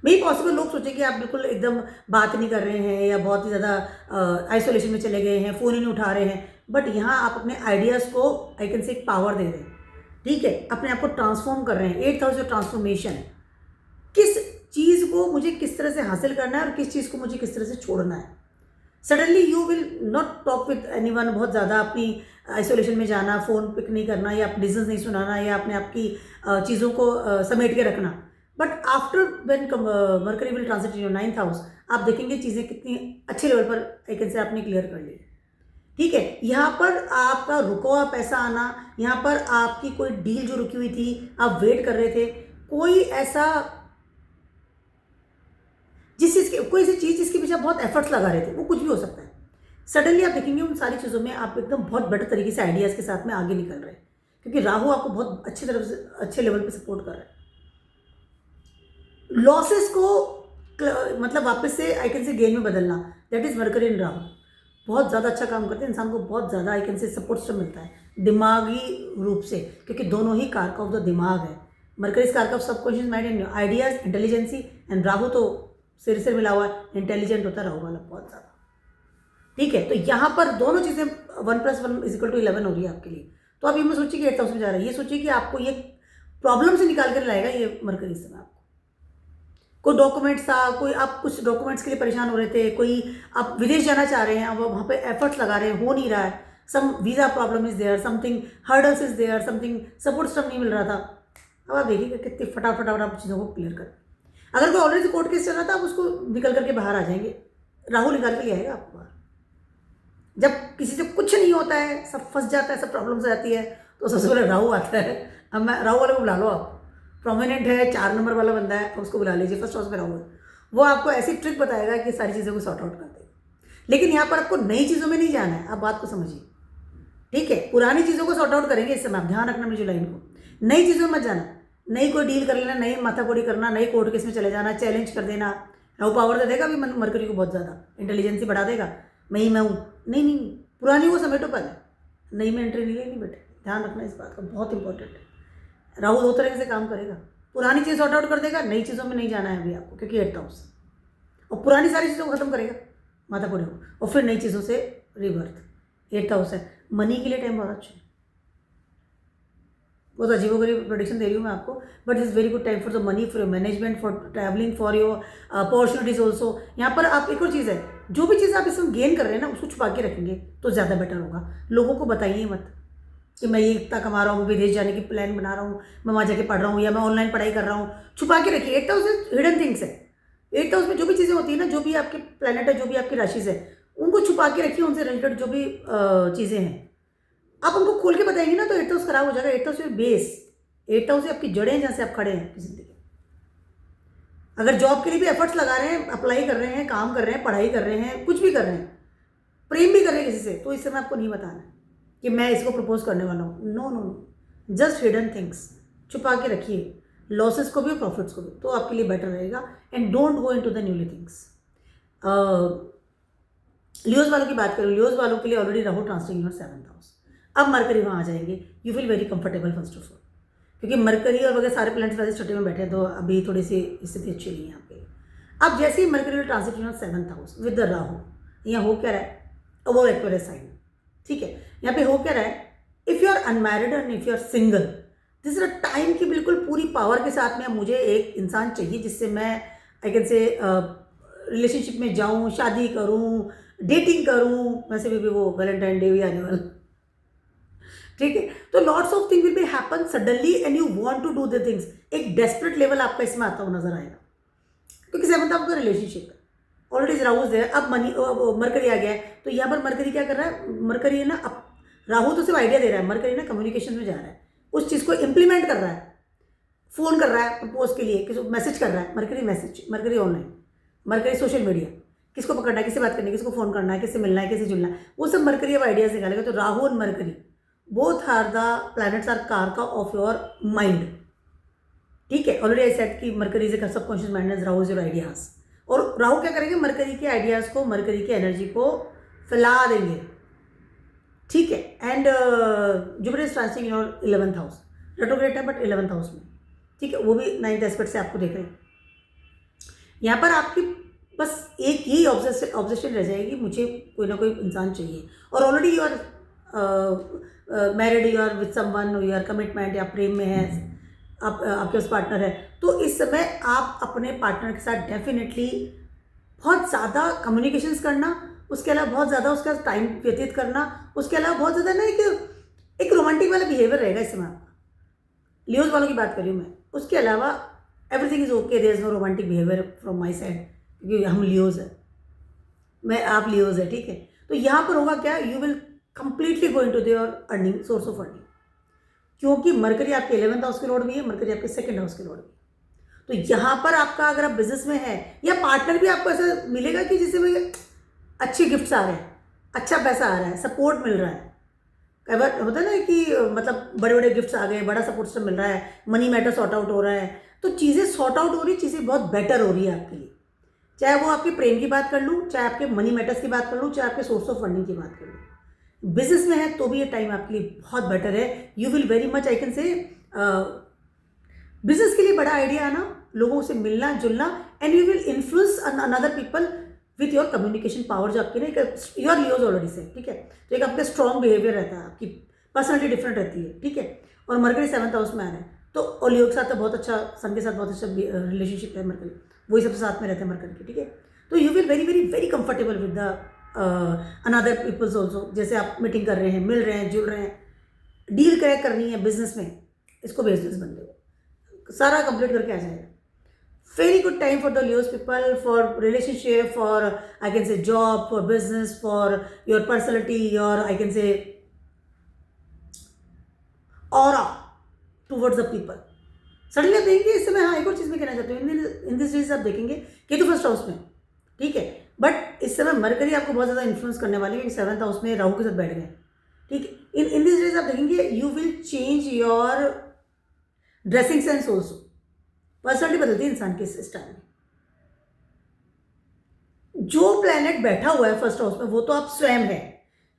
में। ही पॉसिबल लोग सोचें कि आप बिल्कुल एकदम बात नहीं कर रहे हैं या बहुत ही ज़्यादा आइसोलेशन में चले गए हैं, फ़ोन ही नहीं उठा रहे हैं, बट यहाँ आप अपने आइडियाज़ को आई कैन से एक पावर दे रहे हैं, ठीक है, अपने आप को ट्रांसफॉर्म कर रहे हैं। 8th हाउस जो ट्रांसफॉर्मेशन है, किस चीज़ को मुझे किस तरह से हासिल करना है और किस चीज़ को मुझे किस तरह से छोड़ना है। Suddenly you will not talk with anyone, बहुत ज़्यादा अपनी आइसोलेशन में जाना, फ़ोन पिक नहीं करना या डिसीजन नहीं सुनाना या अपने आप की चीज़ों को समेट के रखना। But after when mercury will transit in your 9th house, आप देखेंगे चीज़ें कितनी अच्छे लेवल पर एक से आपने क्लियर कर ली, ठीक है। यहाँ पर आपका रुका हुआ पैसा आना, यहाँ पर आपकी कोई डील जो रुकी हुई थी, आप वेट कर रहे थे, कोई ऐसा जिस चीज़ की कोई ऐसी चीज़ जिसके पीछे आप बहुत एफर्ट्स लगा रहे थे, वो कुछ भी हो सकता है। सडनली आप देखेंगे उन सारी चीज़ों में आप एकदम बहुत बेटर तरीके से आइडियाज़ के साथ में आगे निकल रहे हैं, क्योंकि राहु आपको बहुत अच्छी तरफ से अच्छे लेवल पे सपोर्ट कर रहा है। लॉसेस को मतलब वापस से आई कैन से गेन में बदलना, दैट इज़ मरकरी इन राहु। बहुत ज़्यादा अच्छा काम करते हैं, इंसान को बहुत ज़्यादा आई कैन से सपोर्ट सिस्टम मिलता है दिमागी रूप से, क्योंकि दोनों ही कारक ऑफ द दिमाग है। मरकरी इस कारक of subconscious mind and ideas, intelligency, and Rahu तो सिर से मिला हुआ है, इंटेलिजेंट होता है राहु वाला बहुत ज़्यादा, ठीक है। तो यहाँ पर दोनों चीज़ें 1+1 = 11 हो रही है आपके लिए। तो आप ये मत सोचिए कि 8th हाउस में जा रहा है, ये सोचिए कि आपको ये प्रॉब्लम से निकाल कर लाएगा ये मरकरी इस समय। आपको कोई डॉक्यूमेंट्स था, कोई आप कुछ डॉक्यूमेंट्स के लिए परेशान हो रहे थे, कोई आप विदेश जाना चाह रहे हैं, अब वहाँ पे एफर्ट्स लगा रहे हैं, हो नहीं रहा है, some visa problem is there, something hurdles is there, something support system नहीं मिल रहा था। अब आप देखिएगा कितने फटाफट आप चीज़ों को क्लियर करें। अगर कोई ऑलरेडी कोर्ट केस चल रहा था, आप उसको निकल करके बाहर आ जाएंगे, राहु निकाल के ले आएगा आपको बाहर। जब किसी से कुछ नहीं होता है, सब फंस जाता है, सब प्रॉब्लम्स आ जाती है, तो सबसे पहले राहु आता है। अब मैं राहु वाले को बुला लो, आप प्रोमिनेंट है, 4 नंबर वाला बंदा है, उसको बुला लीजिए, फर्स्ट हाउस में राहु है, वो आपको ऐसी ट्रिक बताएगा कि सारी चीज़ों को सॉर्ट आउट कर देगा। लेकिन यहाँ पर आपको नई चीज़ों में नहीं जाना है, आप बात को समझिए, ठीक है। पुरानी चीज़ों को सॉर्ट आउट करेंगे इस समय, आप ध्यान रखना मेरी लाइन को, नई चीज़ों में मत जाना, नई कोई डील कर लेना, नई माथाकोड़ी करना, नई कोर्ट केस में चले जाना, चैलेंज कर देना। राहु पावर दे देगा अभी मरकरी को बहुत ज़्यादा, इंटेलिजेंसी बढ़ा देगा, मैं ही मैं हूँ, नहीं, पुरानी वो समेटो पहले, नई में एंट्री नहीं लेनी बेटे, ध्यान रखना इस बात का, बहुत इंपॉर्टेंट है। राहु 2 तरह से काम करेगा, पुरानी चीज़ सॉर्ट आउट कर देगा, नई चीज़ों में नहीं जाना है अभी आपको, क्योंकि 8th हाउस, और पुरानी सारी चीज़ों को खत्म करेगा माथाकोड़ी को, और फिर नई चीज़ों से रिबर्थ। 8th हाउस है, मनी के लिए टाइम बहुत अच्छा है, बहुत अजीबोगरीब प्रोडिक्शन दे रही हूँ मैं आपको, but is very good time for the money, for your management, for travelling, for your opportunities also. यहाँ पर आप एक और चीज़ है, जो भी चीज़ आप इसमें गेन कर रहे हैं ना, उसको छुपा के रखेंगे तो ज़्यादा बेटर होगा। लोगों को बताइए मत कि मैं ये इतना कमा रहा हूँ, मैं विदेश जाने की प्लान बना रहा हूँ, मैं वहाँ जाके पढ़ रहा हूँ, या मैं ऑनलाइन पढ़ाई कर रहा हूँ, छुपा के रखिए। 8th हाउस हिडन थिंग्स है, 8th हाउस में जो भी चीज़ें होती है ना, जो भी आपके प्लैनेट है, जो भी आपकी राशि है, उनको छुपा के रखिए, उनसे रिलेटेड जो भी चीज़ें हैं आप उनको खोल के बताएंगे ना, तो 8th हाउस खराब हो जाएगा। 8th house base, 8th house से आपकी जड़ें हैं, जहाँ से आप खड़े हैं आपकी ज़िंदगी। अगर जॉब के लिए भी एफर्ट्स लगा रहे हैं, अप्लाई कर रहे हैं, काम कर रहे हैं, पढ़ाई कर रहे हैं, कुछ भी कर रहे हैं, प्रेम भी कर रहे हैं किसी से, तो इस समय आपको नहीं बताना है कि मैं इसको प्रपोज करने वाला हूँ। नो, जस्ट हिडन थिंग्स छुपा के रखिए, लॉसेस को भी और प्रॉफिट्स को भी, तो आपके लिए बेटर रहेगा। And don't go into the newly things. Leos वालों की बात करूँ, लियोज वालों के लिए already Rahu transiting your 7th house, अब मरकरी वहाँ आ जाएंगे, you feel very comfortable first of all, क्योंकि मरकरी और वगैरह सारे प्लैनेट्स वैसे छठे में बैठे हैं, तो अभी थोड़ी सी स्थिति अच्छी नहीं है आपके। अब जैसे ही Mercury will transit in your 7th house with the Rahu, यहाँ हो क्या रहा है, वो एक्वेरियस साइन, ठीक है। यहाँ पे हो क्या रहा है, if you are unmarried and if you are single, this is a time की बिल्कुल पूरी पावर के साथ में मुझे एक इंसान चाहिए जिससे मैं आई कैन से रिलेशनशिप में जाऊँ, शादी करूँ, डेटिंग करूँ। वैसे भी वो वैलेंटाइन डे भी आने वाला, ठीक है। तो lots of thing will be happen suddenly and you want to do the things. एक डेस्परेट लेवल आपका इसमें आता हुआ नजर आएगा, क्योंकि 7th आपका रिलेशनशिप है, ऑलरेडी राहु है, अब मरकरी आ गया है। तो यहाँ पर मरकरी क्या कर रहा है, मरकरी है ना, अब राहु तो सिर्फ आइडिया दे रहा है, मरकरी ना कम्युनिकेशन में जा रहा है, उस चीज़ को इंप्लीमेंट कर रहा है, फ़ोन कर रहा है प्रपोज के लिए, किसी मैसेज कर रहा है, mercury message, mercury online, mercury social media, किसको पकड़ना है, किससे बात करनी है, किसको फ़ोन करना है, किससे मिलना है, किससे जुड़ना है, वो सब मरकरी अब आइडियाज़ निकालेगा। तो राहु और Mercury both are the planets are कारका ऑफ योर माइंड, ठीक है, ऑलरेडी आई सेड कि Mercury is a subconscious mind, Rahu is your ideas. और राहु क्या करेंगे, मरकरी के आइडियाज को, मरकरी की एनर्जी को फैला देंगे, ठीक है। And Jupiter is transiting in your 11th house, retrograde है बट 11th हाउस में, ठीक है, वो भी 9th एस्पेक्ट से आपको देख रहे हैं। यहाँ पर आपकी बस एक ही ऑब्जेक्शन रह जाएगी, मुझे कोई ना कोई इंसान चाहिए, और already you are married, you are with someone, you are commitment या प्रेम में है, आपके पास पार्टनर है, तो इस समय आप अपने पार्टनर के साथ डेफिनेटली बहुत ज़्यादा कम्युनिकेशंस करना, उसके अलावा बहुत ज़्यादा उसका टाइम व्यतीत करना, उसके अलावा बहुत ज़्यादा ना एक रोमांटिक वाला बिहेवियर रहेगा इस समय आपका। लियोज वालों की बात कर रही हूँ मैं, उसके अलावा everything is okay, there is no romantic behaviour from my side, क्योंकि हम लियोज है, आप लियोज है, ठीक है। तो यहाँ पर होगा क्या, you will completely go into your earning, source of earning, क्योंकि मरकरी आपके 11th हाउस के लॉर्ड भी है, मरकरी आपके 2nd हाउस के लॉर्ड भी। तो यहाँ पर आपका, अगर आप बिजनेस में है या पार्टनर भी आपको ऐसा मिलेगा कि जिससे भाई अच्छे गिफ्ट्स आ रहे हैं, अच्छा पैसा आ रहा है, सपोर्ट मिल रहा है। कई बार होता है ना कि मतलब बड़े बड़े गिफ्ट्स आ गए, बड़ा सपोर्ट सिस्टम मिल रहा है, मनी मैटर सॉर्ट आउट हो रहा है, तो चीज़ें सॉर्ट आउट हो रही, चीज़ें बहुत बेटर हो रही है आपके लिए। चाहे वो आपके प्रेम की बात कर लूँ, चाहे आपके मनी मैटर्स की बात कर लूँ, चाहे आपके सोर्स ऑफ फंडिंग की बात कर लूँ। बिजनेस में है तो भी ये टाइम आपके लिए बहुत बेटर है। You will very much, I can say, business के लिए बड़ा आइडिया आना, लोगों से मिलना जुलना, and you will influence another people with your communication power, जो आपकी ना योर लियोज ऑलरेडी से, ठीक है। तो एक आपका स्ट्रॉन्ग बिहेवियर रहता है, आपकी पर्सनैलिटी डिफरेंट रहती है, ठीक है। और मरकरी 7th हाउस में आ रहा है, तो और लियो के साथ तो बहुत अच्छा, सन के साथ बहुत अच्छा रिलेशनशिप है मरकरी, वही सबसे साथ में रहते हैं मरकरी के, ठीक है। तो you will very very very comfortable with the another peoples also, जैसे आप मीटिंग कर रहे हैं, मिल रहे हैं, जुड़ रहे हैं, डील क्रैक करनी है बिजनेस में, इसको बिजनेस बंदे को सारा कंप्लीट करके आ जाएगा। Very good time for the Leo's people, for relationship, for I can say job, for business, for your personality, your I can say aura towards the people. Suddenly आप देखेंगे इस समय, हाँ एक और चीज़ मैं कहना चाहती हूँ, इन दिस डेज आप देखेंगे केतु 1st हाउस में, ठीक है, बट इस समय मरकरी आपको बहुत ज़्यादा इन्फ्लुएंस करने वाली है, क्योंकि 7th हाउस में राहु के साथ बैठ गए, ठीक है। इन दिस डेज आप देखेंगे you will change your dressing sense also, personality बदलती है इंसान के इस टाइम में। जो प्लैनेट बैठा हुआ है 1st हाउस में, वो तो आप स्वयं है,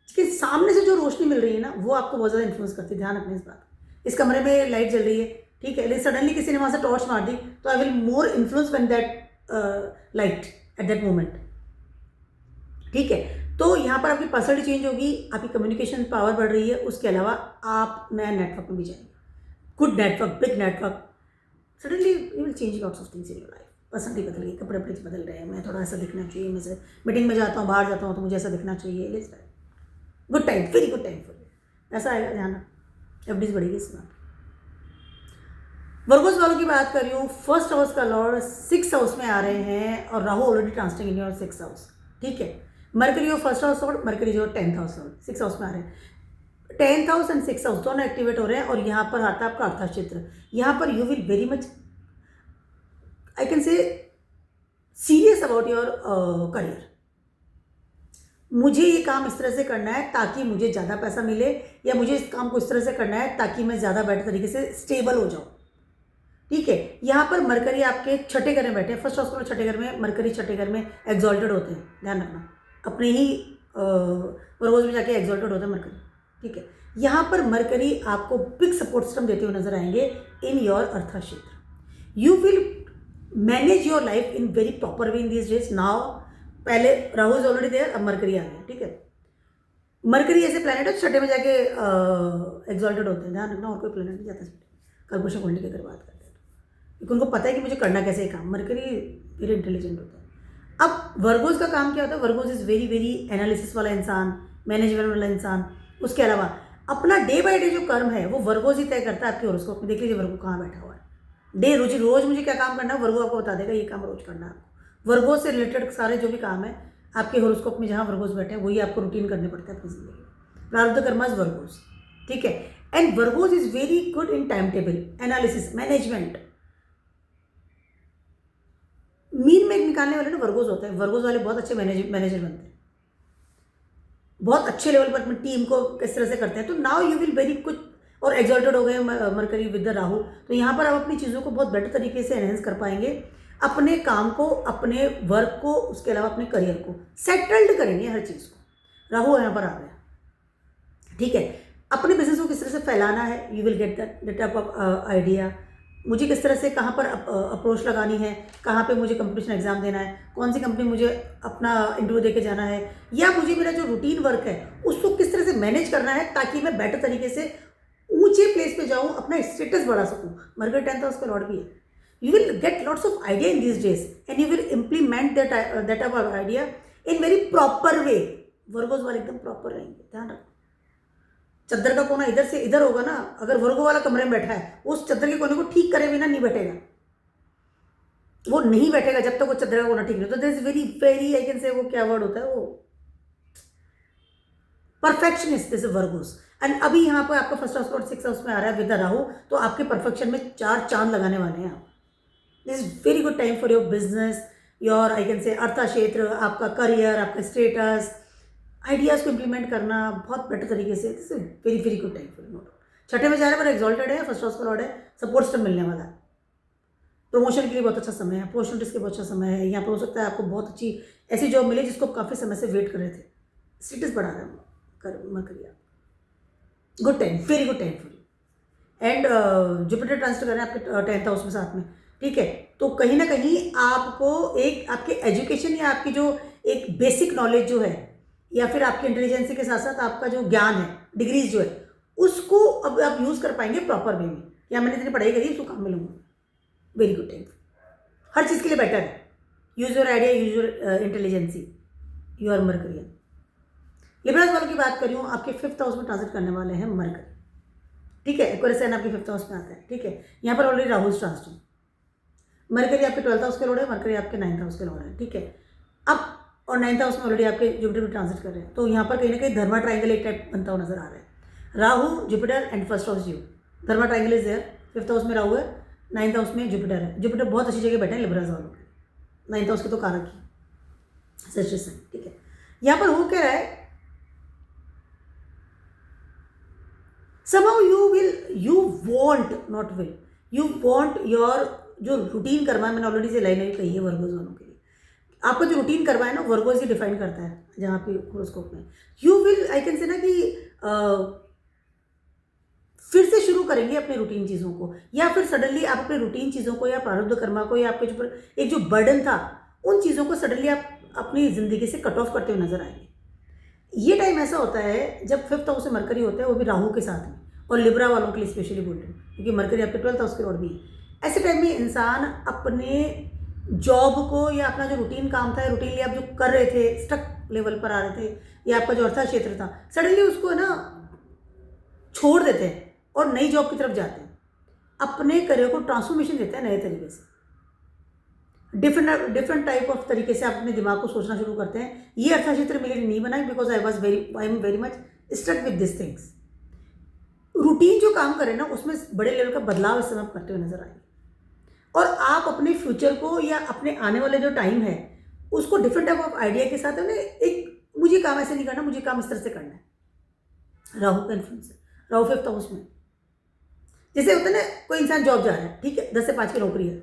इसके सामने से जो रोशनी मिल रही है ना, वो आपको बहुत ज़्यादा इन्फ्लुएंस करती है। ध्यान रखना इस बात। इस कमरे में लाइट जल रही है, ठीक है, लेकिन सडनली किसी ने वहाँ से टॉर्च मार दी, तो I will more influence when that light at that moment, ठीक है। तो यहाँ पर आपकी पर्सनैलिटी चेंज होगी, आपकी कम्युनिकेशन पावर बढ़ रही है, उसके अलावा आप नया नेटवर्क में भी जाएंगे, good network, big network. Suddenly you will change lots of things in your life. Personality बदल गई, कपड़े वपड़े बदल रहे हैं, मैं थोड़ा ऐसा दिखना चाहिए, मैं मीटिंग में जाता हूँ, बाहर जाता हूँ तो मुझे ऐसा दिखना चाहिए, good time, very good time for you, ऐसा आएगा। ध्यान, एफडीज बढ़ेगी इसमें। वर्गोस वालों की बात कर रही हूँ, 1st हाउस का लॉर्ड 6th हाउस में आ रहे हैं, और Rahu already transiting in your 6th house, ठीक है। मरकरी और 1st हाउस और मरकरी जो 10th हाउस और 6th हाउस में आ रहे हैं, 10th house and 6th house दोनों एक्टिवेट हो रहे हैं, और यहाँ पर आता है आपका अर्थ क्षेत्र। यहाँ पर you will very much, I can से, सीरियस अबाउट योर करियर। मुझे ये काम इस तरह से करना है ताकि मुझे ज़्यादा पैसा मिले, या मुझे इस काम को इस तरह से करना है ताकि मैं ज़्यादा बेटर तरीके से स्टेबल हो जाऊँ, ठीक है। यहाँ पर मरकरी आपके 6ठे घर में बैठे हैं, 1st हाउस में 6ठे घर में, मरकरी 6ठे घर में एग्जॉल्टेड होते हैं, ध्यान रखना, अपने ही रोज में जाके एग्जॉल्टेड होते हैं मरकरी, ठीक है। यहाँ पर मरकरी आपको बिग सपोर्ट सिस्टम देते हुए नजर आएंगे इन योर अर्थ क्षेत्र। You will manage your life in very proper way in this days now. पहले राहु इज ऑलरेडी देयर, अब मरकरी आ गया, ठीक है। मरकरी ऐसे प्लैनेट है 6ठे में जाके एग्जॉल्टेड होते हैं, ध्यान रखना, और कोई प्लैनेट नहीं जाता 6ठे। कल्पना कुंडली की अगर बात करते हैं तो, क्योंकि उनको पता है कि मुझे करना कैसे है काम। मरकरी वेरी इंटेलिजेंट होता है। अब वर्गोज का काम क्या होता है, Virgos is very very analysis वाला इंसान, मैनेजमेंट वाला इंसान। उसके अलावा अपना डे बाय डे जो कर्म है वो वर्गोज ही तय करता है आपके हॉरोस्कोप में। देख लीजिए वर्गो कहाँ बैठा हुआ है, डे रोज मुझे क्या काम करना है, वर्गो आपको बता देगा, ये काम रोज करना है आपको। वर्गोज से रिलेटेड सारे जो भी काम है आपके हॉरोस्कोप में, जहाँ वर्गोज बैठे हैं वही आपको रूटीन करने पड़ते हैं अपनी जिंदगी में। प्रारब्ध कर्मा इज वर्गोज, ठीक है। And Virgos is very good in time table analysis, management. Mean में निकालने वाले ना वर्गोज होते हैं, वर्गोज वाले बहुत अच्छे मैनेजर बनते हैं, बहुत अच्छे लेवल पर अपनी टीम को किस तरह से करते हैं। तो नाउ यू विल वेरी कुछ और एग्जॉल्टेड हो गए मरकरी विद द राहु, तो यहाँ पर आप अपनी चीज़ों को बहुत बेटर तरीके से एनहेंस कर पाएंगे, अपने काम को, अपने वर्क को, उसके अलावा अपने करियर को सेटल्ड करेंगे हर चीज़ को। राहु यहाँ पर आ गया, ठीक है। अपने बिजनेस को किस तरह से फैलाना है, you will get that type of idea. मुझे किस तरह से कहाँ पर अप्रोच लगानी है, कहाँ पे मुझे कंपटीशन एग्जाम देना है, कौन सी कंपनी मुझे अपना इंटरव्यू देके जाना है, या मुझे मेरा जो रूटीन वर्क है उसको किस तरह से मैनेज करना है ताकि मैं बेटर तरीके से ऊंचे प्लेस पे जाऊँ, अपना स्टेटस बढ़ा सकूँ। मरकर 10th हाउस का लॉर्ड भी है। You will get lots of idea in this days and you will implement that type of idea in very proper way. Virgo's वाले एकदम प्रॉपर रहेंगे, ध्यान रखो। चद्दर का कोना इधर से इधर होगा ना, अगर वर्गो वाला कमरे में बैठा है, उस चद्दर के कोने को ठीक करे बिना नहीं बैठेगा, वो नहीं बैठेगा जब तक वो चद्दर का कोना ठीक नहीं। तो this very very I can से, वो क्या वर्ड होता है, वो परफेक्शनिस्ट, दिस वर्गोस। एंड अभी यहाँ पर आपका first house Lord 6th house में आ रहा है विद राहु, तो आपके परफेक्शन में 4 चांद लगाने वाले हैं आप। This is very good time for your business, your I can say अर्थ क्षेत्र, आपका करियर, आपका स्टेटस, आइडियाज़ को इम्प्लीमेंट करना बहुत बेटर तरीके से। This is very very good time for you. छठे में जा रहे हैं पर एक्सॉल्टेड है, फर्स्ट हाउस का लॉर्ड है, सपोर्ट सिस्टम मिलने वाला है, प्रमोशन के लिए बहुत अच्छा समय है, अपॉर्चुनिटीज़ के बहुत अच्छा समय है। यहाँ पर हो सकता है आपको बहुत अच्छी ऐसी जॉब मिले जिसको आप काफ़ी समय से वेट कर रहे थे, स्टेटस बढ़ा रहे हैं करिए। Good time, very good time for you. And Jupiter transfer कर रहे हैं आपके 10th हाउस में साथ में, ठीक है। तो कहीं ना कहीं आपको एक आपके एजुकेशन या आपकी जो एक बेसिक नॉलेज जो है, या फिर आपकी इंटेलिजेंसी के साथ साथ आपका जो ज्ञान है, डिग्रीज जो है, उसको अब आप यूज़ कर पाएंगे प्रॉपर वे में। या मैंने इतनी पढ़ाई करी उसको काम में लूँगा, वेरी गुड टाइम, हर चीज़ के लिए बेटर है। Use your idea, use your intelligency, you are Mercury. Libras वालों की बात करूँ, आपके 5th हाउस में ट्रांजिट करने वाले हैं मरकरी, ठीक है। एक्वेरियस साइन आपके 5th हाउस में आता है, ठीक है। यहाँ पर ऑलरेडी राहु ट्रांजिट, मरकरी आपके 12th हाउस के लॉर्ड है, मरकरी आपके 9th हाउस के लॉर्ड है, ठीक है। अब और 9th हाउस में ऑलरेडी आपके जुपिटर भी ट्रांजिट कर रहे हैं, तो यहाँ पर कहीं ना कहीं धर्मा ट्राइंगल एक टाइप बनता हुआ नजर आ रहा है। Rahu, Jupiter and first house, you dharma triangle is there. 5th house में राहु है, 9th हाउस में जुपिटर है। जुपिटर बहुत अच्छी जगह बैठे हैं लिब्रास वालों के, 9th हाउस के तो कारक ही सिचुएशन, ठीक है। यहाँ पर हो क्या रहा है, somehow you want not will, you want your जो रूटीन करवा है, मैंने ऑलरेडी से लाइन कही है वर्गोस वालों के लिए, आपका जो रूटीन करवा है ना, वर्गोस ही डिफाइन करता है जहाँ पे होरोस्कोप में। You will I can say ना कि फिर से शुरू करेंगे अपने रूटीन चीज़ों को, या फिर सडनली आप अपने रूटीन चीज़ों को या प्रारब्ध कर्मा को या आपके जो एक जो बर्डन था, उन चीज़ों को सडनली आप अपनी ज़िंदगी से कट ऑफ करते हुए नजर आएंगे। ये टाइम ऐसा होता है जब 5th हाउस से मरकरी होता है, वो भी राहु के साथ में, और लिब्रा वालों के लिए स्पेशली बोल रहे हैं क्योंकि मरकरी आपके 12th हाउस के लॉर्ड भी है। ऐसे टाइम में इंसान अपने जॉब को या अपना जो रूटीन काम था, रूटीनली आप जो कर रहे थे, स्टक लेवल पर आ रहे थे, या आपका जो अर्था क्षेत्र था, सडनली उसको ना छोड़ देते हैं और नई जॉब की तरफ जाते हैं, अपने करियर को ट्रांसफॉर्मेशन देते हैं नए तरीके से, डिफरेंट टाइप ऑफ तरीके से आप अपने दिमाग को सोचना शुरू करते हैं। ये अर्था क्षेत्र मेरे लिए नहीं बना because I am very much struck with this things. Routine जो काम करें ना, उसमें बड़े लेवल का बदलाव इस समय आप करते हुए नजर आएंगे, और आप अपने फ्यूचर को या अपने आने वाले जो टाइम है उसको डिफरेंट टाइप ऑफ आइडिया के साथ एक मुझे काम ऐसे नहीं करना, मुझे काम इस तरह से करना है। राहु का इन्फ्लुएंस है, राहु 5th हाउस में। जैसे होता है ना, कोई इंसान जॉब जा रहा है, ठीक है, 10 से 5 की नौकरी है,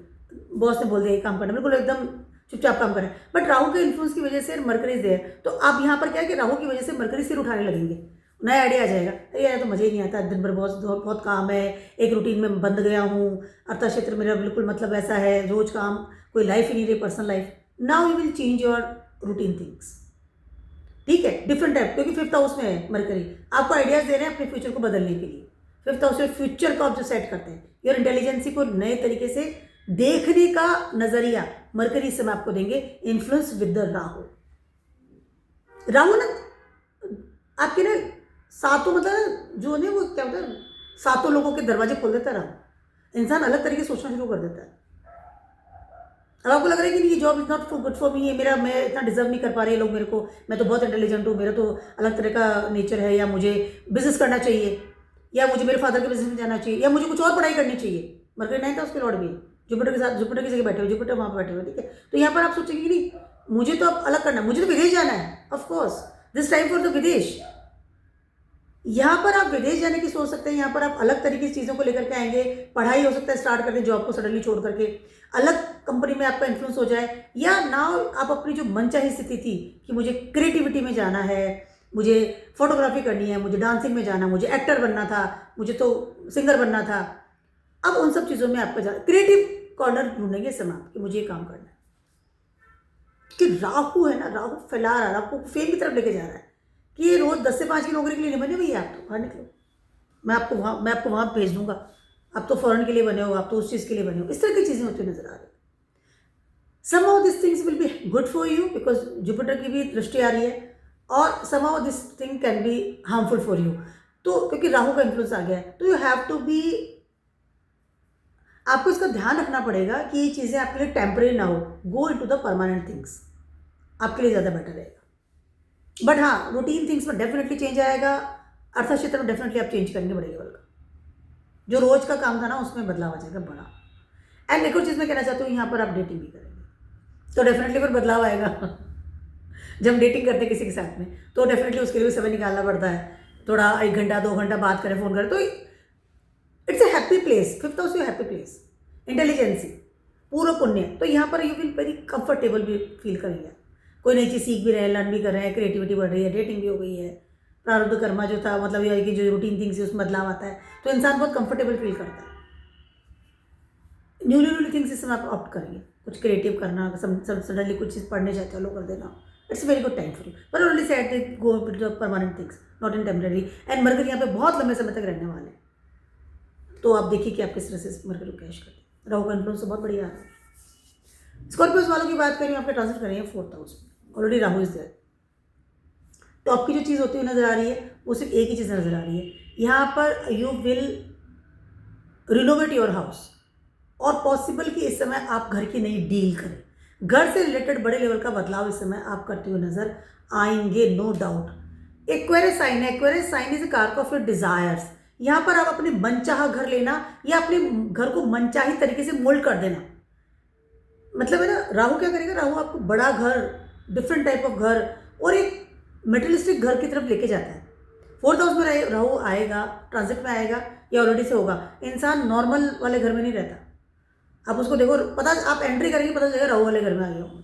बॉस ने बोल दिया काम करना, बिल्कुल एकदम चुपचाप काम करें, बट राहु के इन्फ्लुएंस की वजह से मरकरी दे, तो आप यहाँ पर क्या है कि राहु की वजह से मरकरी सिर उठाने लगेंगे, नया आइडिया आ जाएगा, अरे यार तो मज़ा ही नहीं आता, दिन भर बहुत काम है, एक रूटीन में बंद गया हूँ, अर्था क्षेत्र मेरा बिल्कुल मतलब ऐसा है, रोज काम, कोई लाइफ ही नहीं रही, personal life. Now you will change your routine things, ठीक है, डिफरेंट टाइप, क्योंकि 5th हाउस में है मरकरी, आपको आइडियाज़ दे रहे हैं अपने फ्यूचर को बदलने के लिए। 5th हाउस में फ्यूचर को आप जो सेट करते हैं, योर इंटेलिजेंसी को नए तरीके से देखने का नजरिया मरकरी से मैं आपको देंगे, influence with the Rahu. Rahu ना आपके ना सातों मतलब जो नहीं, वो क्या होता है, सातों लोगों के दरवाजे खोल देता है राहु, इंसान अलग तरीके से सोचना शुरू कर देता है। अब आपको लग रहा है कि नहीं, ये job is not good for me, मैं इतना डिजर्व नहीं कर पा रहे लोग मेरे को, मैं तो बहुत इंटेलिजेंट हूँ, मेरा तो अलग तरह का नेचर है, या मुझे बिजनेस करना चाहिए, या मुझे मेरे फादर के बिजनेस में जाना चाहिए, या मुझे कुछ और पढ़ाई करनी चाहिए। मरकरी 9th हाउस के लॉर्ड भी जुपिटर के साथ, जुपिटर की जगह बैठे हुए, जुपिटर वहाँ पर बैठे हुए, ठीक है। तो यहाँ पर आप सोचेंगे कि नहीं, मुझे तो अब अलग करना है, मुझे तो विदेश जाना है, of course this time for the विदेश, यहाँ पर आप विदेश जाने की सोच सकते हैं, यहाँ पर आप अलग तरीके की चीज़ों को लेकर के आएंगे, पढ़ाई हो सकता है स्टार्ट कर दें, जॉब को सडनली छोड़ करके अलग कंपनी में आपका इन्फ्लुएंस हो जाए, या ना आप अपनी जो मनचाही स्थिति थी कि मुझे क्रिएटिविटी में जाना है, मुझे फोटोग्राफी करनी है, मुझे डांसिंग में जाना, मुझे एक्टर बनना था, मुझे तो सिंगर बनना था, अब उन सब चीज़ों में आपका जाना, क्रिएटिव कॉर्नर ढूंढेंगे इस समय आप कि मुझे ये काम करना है। कि राहु है ना, राहु फैला रहा है, आपको फेम की तरफ लेके जा रहा है कि ये रोज 10 से 5 की नौकरी के लिए नहीं बने भैया, आप तो बाहर निकलो, मैं आपको वहाँ भेज दूंगा, आप तो फॉरेन के लिए बने हो, आप तो उस चीज़ के लिए बने हो, इस तरह की चीज़ें होती नजर आ रही। somehow these things will be good for you because Jupiter की भी दृष्टि आ रही है, और somehow this thing can be harmful for you, तो क्योंकि राहु का इन्फ्लुएंस आ गया है, तो यू हैव टू बी, आपको इसका ध्यान रखना पड़ेगा कि ये चीज़ें आपके लिए टेम्परेरी ना हो, गो इनटू द परमानेंट थिंग्स, आपके लिए ज़्यादा बेटर रहेगा। बट हाँ, रूटीन थिंग्स में डेफिनेटली चेंज आएगा, अर्थक्षेत्र में डेफिनेटली आप चेंज करेंगे बड़े लेवल का, जो रोज का काम था ना उसमें बदलाव आ जाएगा बड़ा। एंड एक और चीज़ मैं कहना चाहती हूँ, यहाँ पर आप डेटिंग भी करेंगे तो डेफिनेटली फिर बदलाव आएगा। जब हम डेटिंग करते हैं किसी के साथ में तो डेफिनेटली उसके लिए भी समय निकालना पड़ता है, थोड़ा 1 घंटा 2 घंटा बात करें, फ़ोन करें, तो it's a happy place, 5th house happy place, intelligency, पूर्व पुण्य, तो यहाँ पर यू विल वेरी कंफर्टेबल भी फील करेंगे, कोई नई चीज़ सीख भी रहे हैं, लर्न भी कर रहे हैं, क्रिएटिविटी बढ़ रही है, डेटिंग भी हो गई है, प्रारब्ध कर्मा जो था, मतलब ये है कि जो रूटीन थिंग्स है उसमें बदलाव आता है, तो इंसान बहुत कंफर्टेबल फील करता है। न्यूली थिंग्स इस समय आप ऑप्ट करेंगे, कुछ क्रिएटिव करना, सडनली कुछ चीज़ पढ़ने जाए चालू कर देना, it's very good time for you, पर only set go permanent things, not in temporary. And Mercury यहाँ पे बहुत लंबे समय तक रहने वाले हैं, तो आप देखिए कि आप किस तरह से मरकरी को कैश करते हैं। राहु का इन्फ्लुएंस तो बहुत बढ़िया आ रहा है। स्कॉर्पियोस वालों की बात करें, आपके ट्रांसिट करेंगे 4th हाउस में, ऑलरेडी राहु इज देयर, तो आपकी जो चीज़ होती हुई नजर आ रही है वो सिर्फ एक ही चीज़ नजर आ रही है, यहाँ पर you will renovate your house, और पॉसिबल कि इस समय आप घर की नई डील करें, घर से रिलेटेड बड़े लेवल का बदलाव इस समय आप करते हुए नजर आएंगे, नो डाउट। एक्वेरियस साइन है, एक्वेरियस साइन इज ए कारक ऑफ योर डिजायर्स, यहाँ पर आप अपने मनचाहा घर लेना या अपने घर को मनचाही तरीके से मोल्ड कर देना, मतलब है ना, राहु क्या करेगा, राहु आपको बड़ा घर, डिफरेंट टाइप ऑफ घर और एक मेटेरियलिस्टिक घर की तरफ लेके जाता है। 4th हाउस में राहु आएगा, ट्रांजिट में आएगा या ऑलरेडी से होगा, इंसान नॉर्मल वाले घर में नहीं रहता, आप उसको देखो, पता आप एंट्री करेंगे पता चलेगा राहु वाले घर में आ गया हूँ,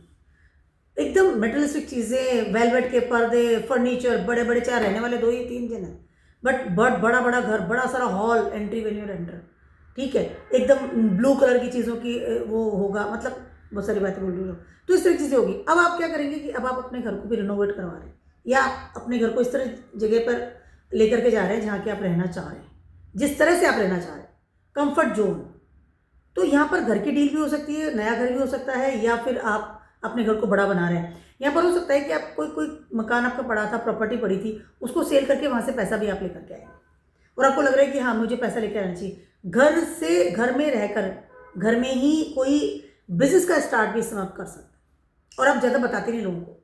एकदम मेटेरियलिस्टिक चीज़ें, वेलवेट के पर्दे, फर्नीचर बड़े बड़े, चाहे रहने वाले 2 या 3 जन है, बट बड़ा बड़ा घर, बड़ा सारा hall, entry when you're enter, ठीक है, एकदम ब्लू कलर की चीज़ों की वो होगा, मतलब बहुत सारी बातें बोल रही हूँ, तो इस तरह की चीज़ें होगी। अब आप क्या करेंगे कि अब आप अपने घर को भी रिनोवेट करवा रहे हैं, या अपने घर को इस तरह जगह पर लेकर के जा रहे हैं जहाँ कि आप रहना चाह रहे हैं, जिस तरह से आप रहना चाह रहे हैं, कंफर्ट जोन, तो यहाँ पर घर की डील भी हो सकती है, नया घर भी हो सकता है, या फिर आप अपने घर को बड़ा बना रहे हैं। यहाँ पर हो सकता है कि आप कोई मकान आपका पड़ा था, प्रॉपर्टी पड़ी थी, उसको सेल करके वहाँ से पैसा भी आप लेकर के आएंगे, और आपको लग रहा है कि हाँ मुझे पैसा लेकर आना चाहिए, घर से, घर में रहकर, घर में ही कोई बिजनेस का स्टार्ट भी इस समय आप कर सकते हैं, और आप ज़्यादा बताते नहीं लोगों को,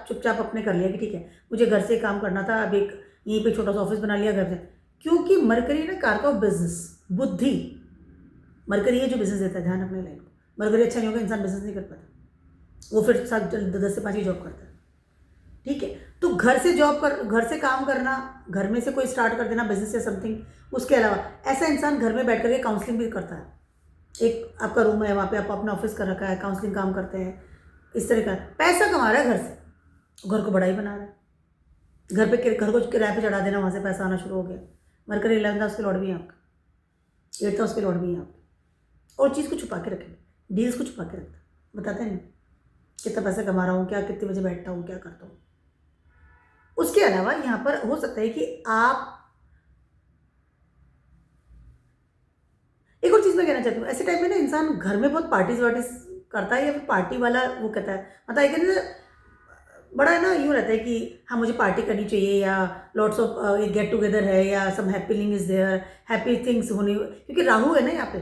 चुपचाप अपने कर लिया कि ठीक है मुझे घर से काम करना था, अब एक यहीं पे छोटा सा ऑफिस बना लिया घर से, क्योंकि मरकरी ना कारक ऑफ बिजनेस, बुद्धि, मरकरी है जो बिजनेस देता है, ध्यान रखने लाइन को, मरकरी अच्छा नहीं होगा इंसान बिजनेस नहीं कर पाता, वो फिर 10 से 5 की जॉब करता है, ठीक है। तो घर से घर से काम करना, घर में से कोई स्टार्ट कर देना बिजनेस या समथिंग, उसके अलावा ऐसा इंसान घर में बैठ करके काउंसलिंग भी करता है, एक आपका रूम है वहाँ पे आप अपना ऑफिस कर रखा है, काउंसलिंग काम करते हैं, इस तरह का पैसा कमा रहा है घर से, घर को बड़ा ही बना रहा है, घर को किराए पे चढ़ा देना, वहाँ से पैसा आना शुरू हो गया। मरकरी 11th हाउस के लॉर्ड भी है आपका, 8th हाउस के लॉर्ड भी है आपका, और चीज़ को छुपा के रखें, डील्स को छुपा के रखता, बताते नहीं कितना पैसा कमा रहा हूँ, क्या कितने बजे बैठता हूँ, क्या करता हूँ। उसके अलावा यहाँ पर हो सकता है कि आप, एक और चीज़ मैं कहना चाहती हूँ, ऐसे टाइम में ना इंसान घर में बहुत पार्टीज करता है, या फिर पार्टी वाला वो कहता है, मतलब एक बड़ा है ना, यूँ रहता है कि हाँ मुझे पार्टी करनी चाहिए, या लॉट्स ऑफ गेट टुगेदर है, या सम हैप्पीनिंग इज देयर, हैप्पी थिंग्स होने, क्योंकि राहु है ना यहाँ पे,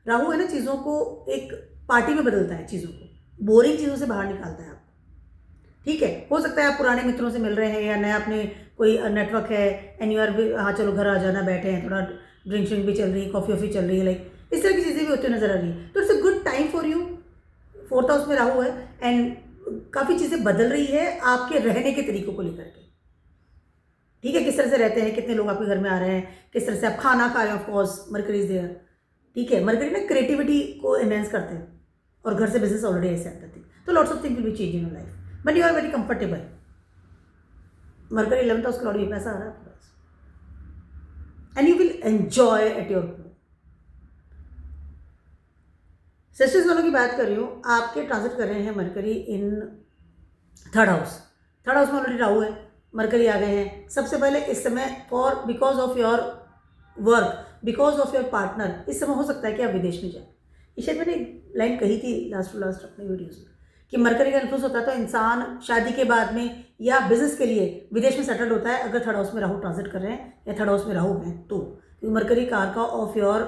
राहु है ना चीज़ों को एक पार्टी में बदलता है, चीज़ों को बोरिंग चीज़ों से बाहर निकालता है आपको, ठीक है। हो सकता है आप पुराने मित्रों से मिल रहे हैं, या नया अपने कोई नेटवर्क है, एंड यू आर, हाँ चलो घर आ जाना, बैठे हैं, थोड़ा ड्रिंक श्रिंक भी चल रही है, कॉफ़ी वॉफ़ी चल रही है, लाइक इस तरह की चीज़ें भी होती हुई नजर आ रही है, तो it's a good time for you. 4th house में राहु है, एंड काफ़ी चीज़ें बदल रही है आपके रहने के तरीकों को लेकर के, ठीक है, किस तरह से रहते हैं, कितने लोग आपके घर में आ रहे हैं, किस तरह से आप खाना खा रहे हो, ऑफकोर्स मरकरी इज देयर। ठीक है, मरकरी ना क्रिएटिविटी को एनहेंस करते हैं और घर से बिजनेस ऑलरेडी ऐसे आता है, तो lots of thing will be change in your life but you are very comfortable. Mercury 11th house के लॉर्ड, ये पैसा आ रहा है आपके पास and you will enjoy at your home. Sisters वालों की बात कर रही हूँ, आपके ट्रांजिट कर रहे हैं मरकरी इन 3rd हाउस। 3rd हाउस में ऑलरेडी राहु है, मरकरी आ गए हैं। सबसे पहले इस समय for because of your work, because of your partner, इस समय हो सकता है कि आप विदेश में जाए। ये शायद मैंने एक लाइन कही थी लास्ट टू लास्ट अपने वीडियोज़ में कि मरकरी का इन्फ्लुएंस होता है तो इंसान शादी के बाद में या बिजनेस के लिए विदेश में सेटल्ड होता है अगर 3rd हाउस में राहु ट्रांजिट कर रहे हैं या 3rd हाउस में राहु हैं तो, क्योंकि मरकरी कारका of your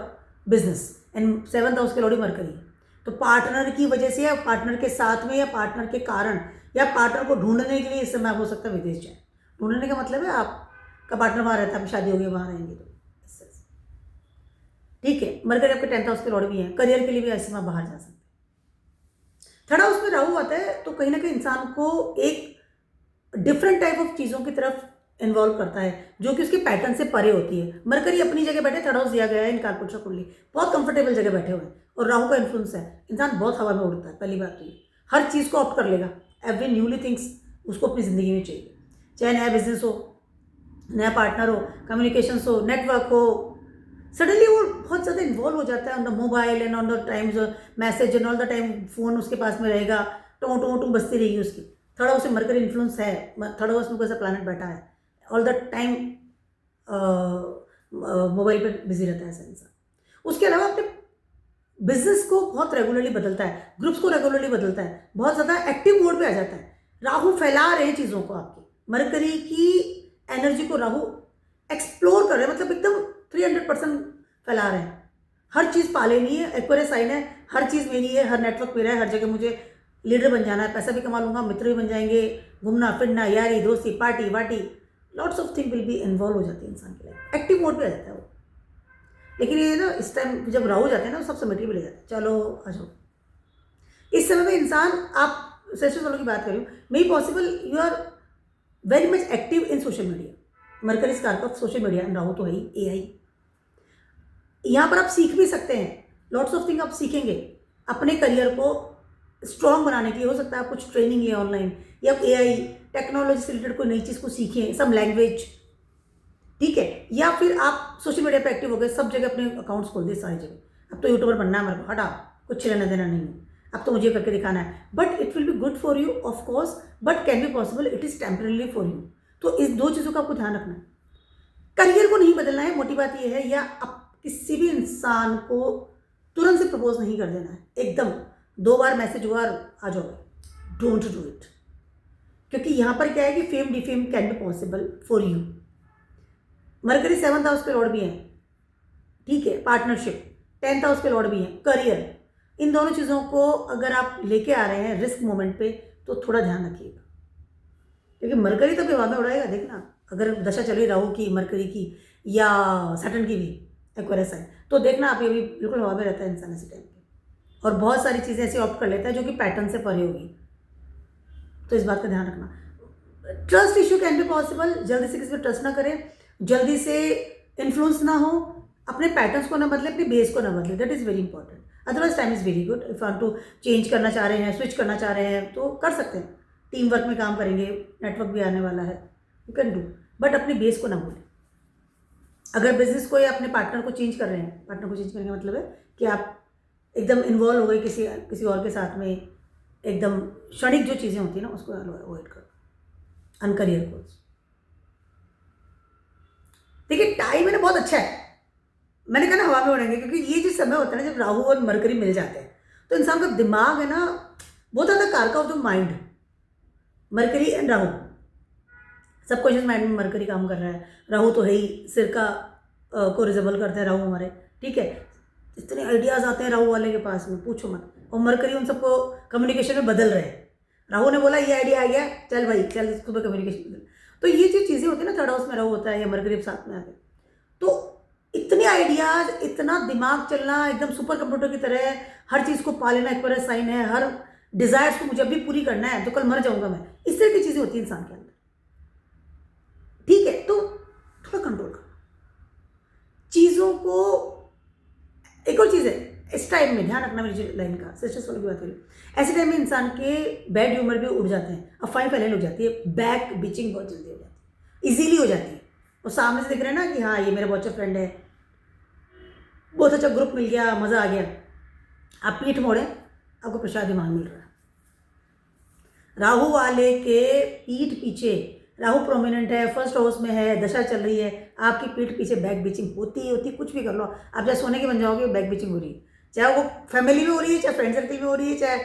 business and 7th house के लॉर्ड मरकरी। तो पार्टनर की वजह से या पार्टनर के साथ में या पार्टनर के कारण या पार्टनर को ढूंढने के लिए इस समय हो सकता है विदेश जाए। ढूंढने का मतलब है आपका पार्टनर वहाँ रहता है, शादी हो गई वहाँ रहेंगे तो ठीक है। मरकरी आपके 10th हाउस के लॉर्ड भी हैं, करियर के लिए भी ऐसे में बाहर जा सकते हैं। 3rd हाउस में राहु आता है तो कहीं ना कहीं इंसान को एक डिफरेंट टाइप ऑफ चीज़ों की तरफ इन्वॉल्व करता है जो कि उसके पैटर्न से परे होती है। मरकरी अपनी जगह बैठे, 3rd हाउस दिया गया है इन कारपुरुषा कुंडली, बहुत कंफर्टेबल जगह बैठे हुए हैं और राहु का इन्फ्लुएंस है। इंसान बहुत हवा में उड़ता है, पहली बात तो ये हर चीज़ को ऑप्ट कर लेगा। एवरी न्यूली थिंग्स उसको अपनी ज़िंदगी में चाहिए, चाहे नया बिजनेस हो, नया पार्टनर हो, कम्युनिकेशंस हो, नेटवर्क हो। सडनली वो बहुत ज़्यादा इन्वॉल्व हो जाता है on the mobile and on the times message and all the time phone उसके पास में रहेगा, टों टों टों बजती रहेगी उसकी। 3rd हाउस में मरकरी इन्फ्लुएंस है, 3rd हाउस में कोई सा प्लानट बैठा है, ऑल द टाइम मोबाइल पे बिजी रहता है ऐसा इंसान। उसके अलावा अपने बिजनेस को बहुत रेगुलरली बदलता है, ग्रुप्स को रेगुलरली बदलता है, बहुत ज़्यादा एक्टिव मोड पे आ जाता है। राहु फैला रहे हैं चीज़ों को, आपकी मरकरी की एनर्जी को राहु एक्सप्लोर कर रहे हैं, मतलब एकदम 300% फैला रहे हैं। हर चीज़ पा लेनी है, एक्वेरियस साइन है, हर चीज़ मेरी है, हर नेटवर्क मेरा है, हर जगह मुझे लीडर बन जाना है, पैसा भी कमा लूँगा, मित्र भी बन जाएंगे, घूमना फिरना, यारी दोस्ती, पार्टी वार्टी, lots of thing will be involve हो जाती है इंसान के लाइफ, एक्टिव मोड पे आ जाता है वो। लेकिन ये ना इस टाइम जब राहु जाते हैं ना सब समेटरी भी ले जाते हैं, चलो आ जाओ। इस समय में इंसान, आप सेशंस वालों की बात कर रही हूँ, may possible you are very much active in social media. Mercury कारक of social media and Rahu तो है ही, AI। यहाँ पर आप सीख भी सकते हैं, लॉट्स ऑफ थिंग आप सीखेंगे अपने करियर को स्ट्रॉन्ग बनाने के लिए। हो सकता है आप कुछ ट्रेनिंग लें ऑनलाइन या AI टेक्नोलॉजी से रिलेटेड कोई नई चीज़ को सीखें, सम लैंग्वेज, ठीक है। या फिर आप सोशल मीडिया पे एक्टिव हो गए, सब जगह अपने अकाउंट्स खोल दिए सारी जगह, अब तो यूट्यूबर बनना है मेरे को, हटा, कुछ लेना देना नहीं है, अब तो मुझे करके दिखाना है। But it will be good for you of course, but can be possible, it is temporary for you. तो इस 2 चीज़ों का आपको ध्यान रखना है। करियर को नहीं बदलना है, मोटी बात यह है, या आप किसी भी इंसान को तुरंत से प्रपोज नहीं कर देना है, एकदम 2 बार मैसेज हुआ आ जाओ, डोंट डू इट। क्योंकि यहाँ पर क्या है कि fame defame can be possible for you. Mercury 7th house पे लॉर्ड भी हैं, ठीक है, पार्टनरशिप 10th हाउस पे लॉर्ड भी हैं, करियर, इन दोनों चीज़ों को अगर आप लेके आ रहे हैं रिस्क मोमेंट पे तो थोड़ा ध्यान रखिएगा, क्योंकि मरकरी तो हवा में उड़ाएगा। देखना अगर दशा चली राहु की, मरकरी की या सैटर्न की भी एक्वेरियस है, तो देखना आप ये भी बिल्कुल हवा में रहता है इंसान ऐसे टाइम पे, और बहुत सारी चीज़ें ऐसी ऑप्ट कर लेता है जो कि पैटर्न से परे होगी। तो इस बात का ध्यान रखना। Trust issue can be possible, जल्दी से किसी पर ट्रस्ट ना करें, जल्दी से इन्फ्लुएंस ना हो, अपने पैटर्न्स को ना बदले, अपने बेस को ना बदले, that is very important. Otherwise time is very good. If want to change करना चाह रहे हैं, स्विच करना चाह रहे हैं तो कर सकते हैं, टीम वर्क में काम करेंगे, नेटवर्क भी आने वाला है, यू कैन डू, बट अपने बेस को ना भूलें। अगर बिजनेस को या अपने पार्टनर को चेंज कर रहे हैं, पार्टनर को चेंज करने का मतलब है कि आप एकदम इन्वॉल्व हो गए किसी और के साथ में, एकदम क्षणिक जो चीज़ें होती हैं ना उसको अवॉइड करो, अनकरियर गोल्स। देखिए टाइम है ना बहुत अच्छा है, मैंने कहा ना हवा में उड़ेंगे, क्योंकि ये जो समय होता है ना जब राहु और मरकरी मिल जाते हैं तो इंसान का दिमाग है ना बहुत ज़्यादा कारक of the mind, mercury and Rahu, subconscious mind में मरकरी काम कर रहा है, राहु तो है ही सिर का को रिजेबल करते हैं राहु हमारे, ठीक है। इतने आइडियाज़ आते हैं राहु वाले के पास में, पूछो मत, और मरकरी उन सबको कम्युनिकेशन में बदल रहे हैं। राहु ने बोला ये आइडिया आ गया, चल भाई चल इसको कम्युनिकेशन बदल। तो ये जो चीज़ें होती है ना 3rd हाउस में राहु होता है या मरकरी साथ में आते, तो इतने आइडियाज़, इतना दिमाग चलना, एकदम सुपर कंप्यूटर की तरह हर चीज़ को पा लेना, एक्वेरियस साइन है, हर डिज़ायर्स को मुझे अभी पूरी करना है तो कल मर जाऊंगा मैं, इस तरह की चीज़ें होती है इंसान के अंदर, ठीक है। तो कंट्रोल करना चीज़ों को। एक और चीज़ है, इस टाइम में ध्यान रखना, मेरी लाइन का सिस्टर्स वालों की बात करें, ऐसे टाइम में इंसान के बैड ह्यूमर भी उड़ जाते हैं, अफवाहें फैलने लग जाती है, बैक बिचिंग बहुत जल्दी हो जाती है, इजीली हो जाती है। और सामने से दिख रहे हैं ना कि हाँ ये मेरा बहुत अच्छा फ्रेंड है, बहुत अच्छा ग्रुप मिल गया, मज़ा आ गया, आप पीठ मोड़ें, आपको प्रसाद मान मिल रहा है। राहु वाले के पीठ पीछे, राहु प्रोमिनेंट है, फर्स्ट हाउस में है, दशा चल रही है, आपकी पीठ पीछे बैक बिचिंग होती ही होती। कुछ भी कर लो आप, चाहे सोने के बन जाओगे, बैक बिचिंग हो रही है, चाहे वो फैमिली में हो रही है, चाहे फ्रेंड सर्कल में हो रही है, चाहे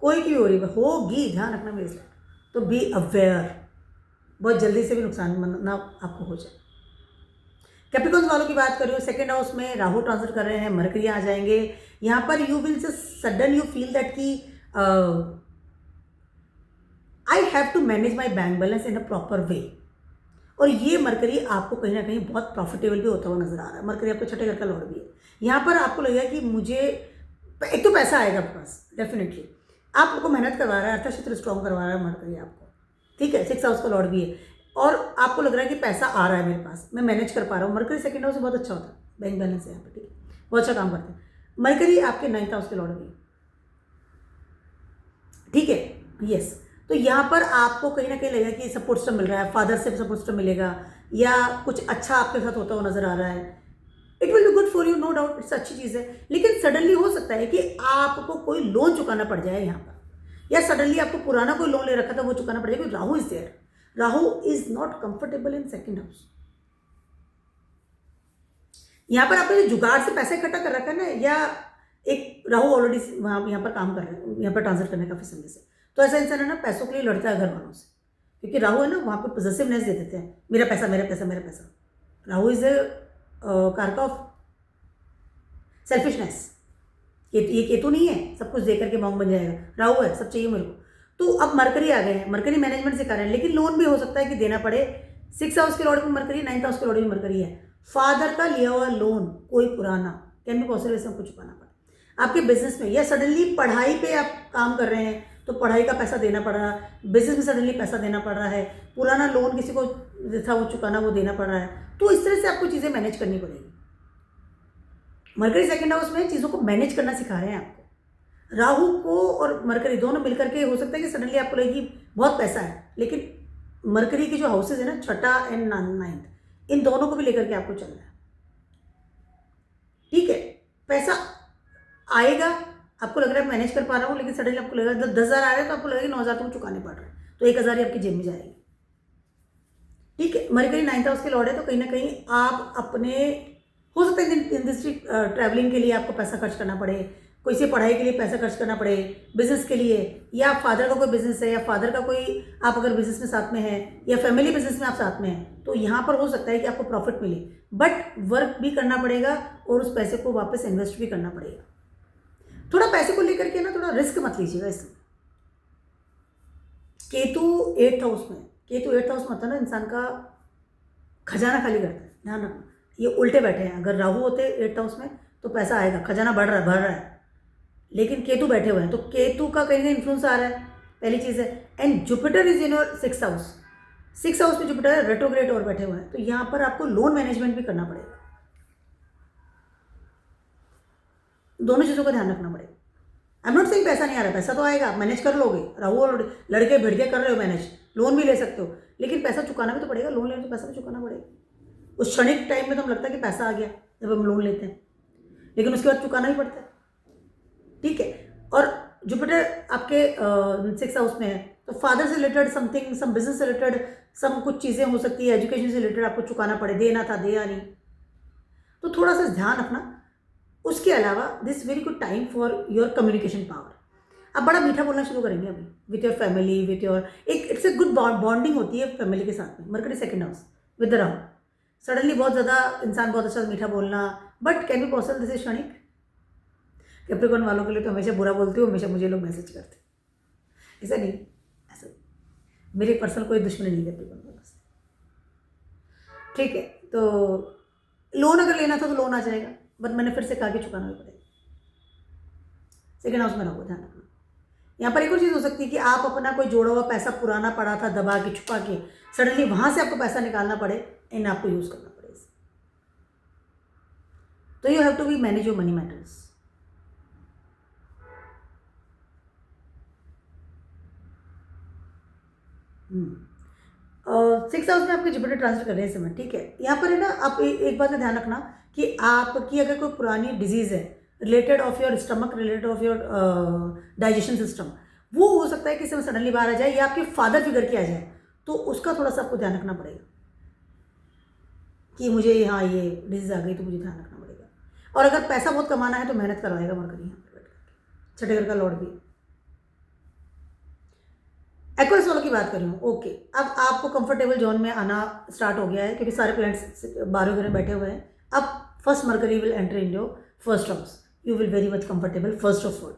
कोई की भी हो रही है, होगी। ध्यान रखना मेरे साथ। तो बी अवेयर, बहुत जल्दी से भी नुकसान ना आपको हो जाए। कैप्रिकॉर्न्स वालों की बात करिए, सेकंड हाउस में राहु ट्रांजिट कर रहे हैं, मरकरी आ जाएंगे यहाँ पर। You will just sudden you feel that कि I have to manage my bank balance in a proper way. और ये मरकरी आपको कहीं ना कहीं बहुत प्रॉफिटेबल भी होता हुआ नजर आ रहा है। मरकरी आपके छठे घर का लॉर्ड भी है। यहाँ पर आपको लगेगा कि मुझे एक तो पैसा आएगा आपके पास, डेफिनेटली आपको मेहनत करवा रहा है, अर्थक्षेत्र स्ट्रॉन्ग करवा रहा है मरकरी आपको, ठीक है। सिक्स हाउस का लॉर्ड भी है और आपको लग रहा है कि पैसा आ रहा है मेरे पास, मैं मैनेज कर पा रहा हूँ। मरकरी सेकंड हाउस से बहुत अच्छा होता है, बैंक बैलेंस है यहाँ पर, ठीक है, बहुत अच्छा काम करते हैं। मरकरी आपके नाइन्थ हाउस के लॉर्ड भी है, ठीक है, यस। तो यहाँ पर आपको कहीं ना कहीं लगेगा कि सपोर्ट सिस्टम मिल रहा है, फादर से सपोर्ट सिस्टम मिलेगा या कुछ अच्छा आपके साथ होता हुआ नजर आ रहा है। It will be good for you, no doubt, it's अच्छी चीज़ है। लेकिन सडनली हो सकता है कि आपको कोई लोन चुकाना पड़ जाए यहाँ पर, या सडनली आपको पुराना कोई लोन ले रखा था वो चुकाना पड़ जाए, क्योंकि Rahu is there. Rahu is not comfortable in second house. यहाँ पर आपने जो जुगाड़ से पैसा इकट्ठा कर रखा है ना, या एक राहु ऑलरेडी वहाँ यहाँ पर काम कर रहे हैं, यहाँ पर ट्रांसफर करने काफी समय से, तो ऐसा इंसान है ना पैसों के लिए लड़ता है घर वालों से, क्योंकि राहु है ना वहाँ पर पॉजिटिवनेस दे देते हैं, मेरा पैसा मेरा पैसा मेरा पैसा। राहु इज ए कारक ऑफ सेल्फिशनेस। ये केतु नहीं है सब कुछ देकर के मॉन्ग बन जाएगा, राहु है सब चाहिए मेरे को। तो अब मरकरी आ गए हैं, मरकरी मैनेजमेंट से कर रहे हैं, लेकिन लोन भी हो सकता है कि देना पड़े। सिक्स हाउस के लॉर्ड में मरकरी, नाइन्थ हाउस के लॉर्ड में मरकरी है। फादर का लिया हुआ लोन कोई पुराना कैन भी पॉसिबल से आपको चुकाना पड़े आपके बिजनेस में, या सडनली पढ़ाई पे आप काम कर रहे हैं तो पढ़ाई का पैसा देना पड़ रहा है, बिजनेस में सडनली पैसा देना पड़ रहा है, पुराना लोन किसी को था वो चुकाना, वो देना पड़ रहा है। तो इस तरह से आपको चीज़ें मैनेज करनी पड़ेगी। मरकरी सेकंड हाउस में चीज़ों को मैनेज करना सिखा रहे हैं आपको। राहु को और मरकरी दोनों मिलकर के हो सकता है कि सडनली आपको लगेगी बहुत पैसा है, लेकिन मरकरी के जो हाउसेज है ना, छठा एंड नाइन्थ, इन दोनों को भी लेकर के आपको चलना है, ठीक है। पैसा आएगा, आपको लग रहा है मैनेज कर पा रहा हूँ, लेकिन सडनली आपको लगेगा 10,000 आ रहा है तो आपको लगेगा 9,000 तुम चुकाने पड़ रहे हैं, तो 1,000 ही आपकी जेब में जाएगी, ठीक है। मरकरी नाइन्थ हाउस के लॉर्ड है, तो कहीं ना कहीं आप अपने, हो सकता है इंडस्ट्री ट्रैवलिंग के लिए आपको पैसा खर्च करना पड़े, कोई से पढ़ाई के लिए पैसा खर्च करना पड़े, बिजनेस के लिए, या फादर का कोई बिजनेस है, या फादर का कोई आप अगर बिजनेस में साथ में है, या फैमिली बिजनेस में आप साथ में हैं, तो यहाँ पर हो सकता है कि आपको प्रॉफिट मिले, बट वर्क भी करना पड़ेगा और उस पैसे को वापस इन्वेस्ट भी करना पड़ेगा। थोड़ा पैसे को लेकर के ना थोड़ा रिस्क मत लीजिएगा इसमें। केतु एट्थ हाउस में, केतु एट्थ हाउस में होता है ना इंसान का खजाना खाली करता है, ध्यान रखना। ये उल्टे बैठे हैं, अगर राहु होते एट्थ हाउस में तो पैसा आएगा, खजाना बढ़ रहा है, भर रहा है, लेकिन केतु बैठे हुए हैं, तो केतु का कहीं ना इन्फ्लुएंस आ रहा है, पहली चीज़ है। And Jupiter is in your six house, six house में जुपिटर है, रेट्रोग्रेड और बैठे हुए हैं, तो यहाँ पर आपको लोन मैनेजमेंट भी करना पड़ेगा, दोनों चीज़ों का ध्यान रखना पड़ेगा। आई एम नॉट सेइंग पैसा नहीं आ रहा है, पैसा तो आएगा, आप मैनेज कर लोगे, राहु और लड़के भिड़के कर रहे हो मैनेज, लोन भी ले सकते हो, लेकिन पैसा चुकाना भी तो पड़ेगा, लोन लेने तो पैसा भी चुकाना पड़ेगा। उस क्षणिक टाइम में तो हम लगता है कि पैसा आ गया जब हम लोन लेते हैं, लेकिन उसके बाद चुकाना ही पड़ता है, ठीक है। और जुपिटर आपके सिक्स हाउस में है, तो फादर से रिलेटेड समथिंग, सम बिजनेस से रिलेटेड सम कुछ चीज़ें हो सकती है, एजुकेशन से रिलेटेड आपको चुकाना पड़े, देना था दिया नहीं, तो थोड़ा सा ध्यान रखना। उसके अलावा this very good time for your communication power. आप बड़ा मीठा बोलना शुरू करेंगे अभी with your family, with your, एक इट्स ए गुड बॉन्डिंग होती है फैमिली के साथ में। Mercury second house with the Rahu, suddenly बहुत ज़्यादा इंसान बहुत अच्छा मीठा बोलना, but can be possible, this is क्षणिक। कैप्रिकॉर्न वालों के लिए तो हमेशा बुरा बोलती हूँ, हमेशा मुझे लोग मैसेज करते, ऐसा नहीं, ऐसा मेरी पर्सनल कोई दुश्मनी नहीं कैप्रिकॉर्न वालों से, ठीक है। तो लोन अगर लेना था तो लोन आ जाएगा, बट मैंने फिर से कहा कि चुकाना भी पड़ेगा। सेकेंड हाउस में रखो, ध्यान रखना। यहाँ पर एक और चीज़ हो सकती है कि आप अपना कोई जोड़ा हुआ पैसा पुराना पड़ा था दबा के छुपा के, सडनली वहाँ से आपको पैसा निकालना पड़े एंड आपको यूज़ करना पड़ेगा। तो you have to be manage your money matters. 6 house में आपके जुपिटर ट्रांजिट कर रहे हैं इस समय, ठीक है। यहाँ पर है ना, आप एक बात का ध्यान रखना कि आपकी अगर कोई पुरानी डिजीज़ है related of your stomach, related of your digestion system, वो हो सकता है कि समय सडनली बाहर आ जाए या आपके फादर फिगर की आ जाए, तो उसका थोड़ा सा आपको ध्यान रखना पड़ेगा कि मुझे यहाँ ये डिजीज़ आ गई तो मुझे ध्यान रखना पड़ेगा। और अगर पैसा बहुत कमाना है तो मेहनत करवाएगा मरकरी यहाँ पर बैठ करके, छठे घर का लॉर्ड भी। एक्वेरियस वालों की बात कर रही हूँ, ओके। अब आपको कंफर्टेबल जोन में आना स्टार्ट हो गया है क्योंकि सारे प्लैनेट्स 12 घर में बैठे हुए हैं। अब first mercury will enter in your first house, you will very much comfortable first of all,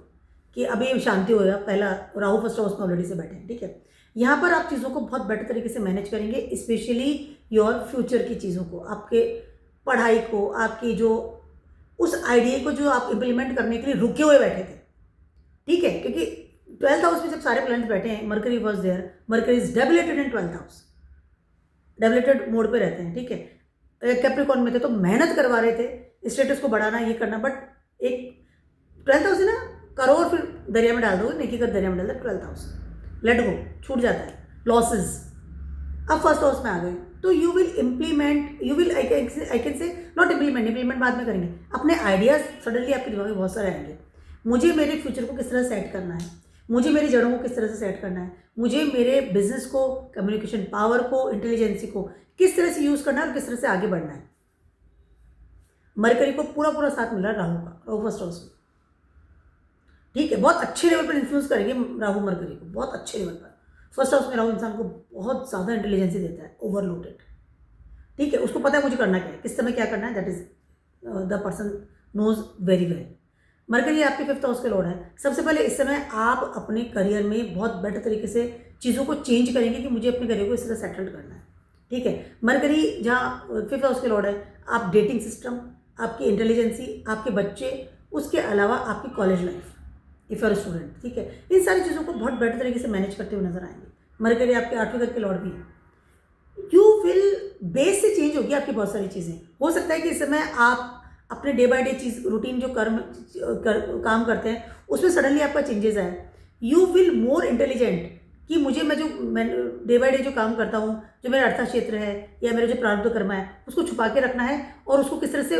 कि अभी शांति हो गया। पहला राहु फर्स्ट हाउस में ऑलरेडी से बैठे हैं, ठीक है। यहाँ पर आप चीज़ों को बहुत बेटर तरीके से मैनेज करेंगे, स्पेशली योर फ्यूचर की चीज़ों को, आपके पढ़ाई को, आपकी जो उस आइडिया को जो आप इम्प्लीमेंट करने के लिए रुके हुए बैठे थे, ठीक है। क्योंकि 12th हाउस में जब सारे प्लैनेट बैठे हैं, Mercury was there, Mercury is debilitated in 12th house, debilitated mode पे रहते हैं, ठीक है। कैप्रिकॉर्न में थे तो मेहनत करवा रहे थे, स्टेटस को बढ़ाना, ये करना, बट एक 12th हाउस है ना, करो और फिर दरिया में डाल दो, नेकी कर दरिया में डाल दो, 12th हाउस लेट गो, छूट जाता है, लॉसेज। अब फर्स्ट हाउस में आ गए तो you will implement, you will I can से नॉट इम्प्लीमेंट बाद में करेंगे, अपने आइडियाज़ सडनली आपके दिमाग में बहुत सारे आएंगे। मुझे मेरे फ्यूचर को किस तरह सेट करना है, मुझे मेरी जड़ों को किस तरह से सेट करना है, मुझे मेरे बिजनेस को, कम्युनिकेशन पावर को, इंटेलिजेंसी को किस तरह से यूज़ करना है और किस तरह से आगे बढ़ना है। मरकरी को पूरा साथ मिल रहा है राहु का, राहु फर्स्ट हाउस में, ठीक है। बहुत अच्छे लेवल पर इन्फ्लुएंस करेंगे राहु मरकरी को, बहुत अच्छे लेवल पर। फर्स्ट हाउस में राहु इंसान को बहुत ज़्यादा इंटेलिजेंसी देता है, ओवरलोडेड, ठीक है। उसको पता है मुझे करना क्या है, किस समय क्या करना है, that is the person knows very well. Mercury आपके 5th हाउस के लॉर्ड है। सबसे पहले इस समय आप अपने करियर में बहुत बेटर तरीके से चीज़ों को चेंज करेंगे कि मुझे अपने करियर को इस तरह सेटल करना है, ठीक है। मरकरी जहाँ 5th हाउस के लॉर्ड है, आप डेटिंग सिस्टम, आपकी इंटेलिजेंसी, आपके बच्चे, उसके अलावा आपकी college life, if are student, ठीक है, इन सारी चीज़ों को बहुत बेटर तरीके से मैनेज करते हुए नजर आएंगे। मरकरी आपके 8वें घर के लॉर्ड भी है। यू विल बेस से चेंज होगी आपकी बहुत सारी चीज़ें। हो सकता है कि इस समय आप अपने day by day cheese, routine जो काम करते हैं उसमें सडनली आपका चेंजेस आए। यू विल मोर इंटेलिजेंट कि मैं डे बाय डे जो काम करता हूँ, जो मेरा अर्था क्षेत्र है या मेरा जो प्रारब्ध कर्म है, उसको छुपा के रखना है और उसको किस तरह से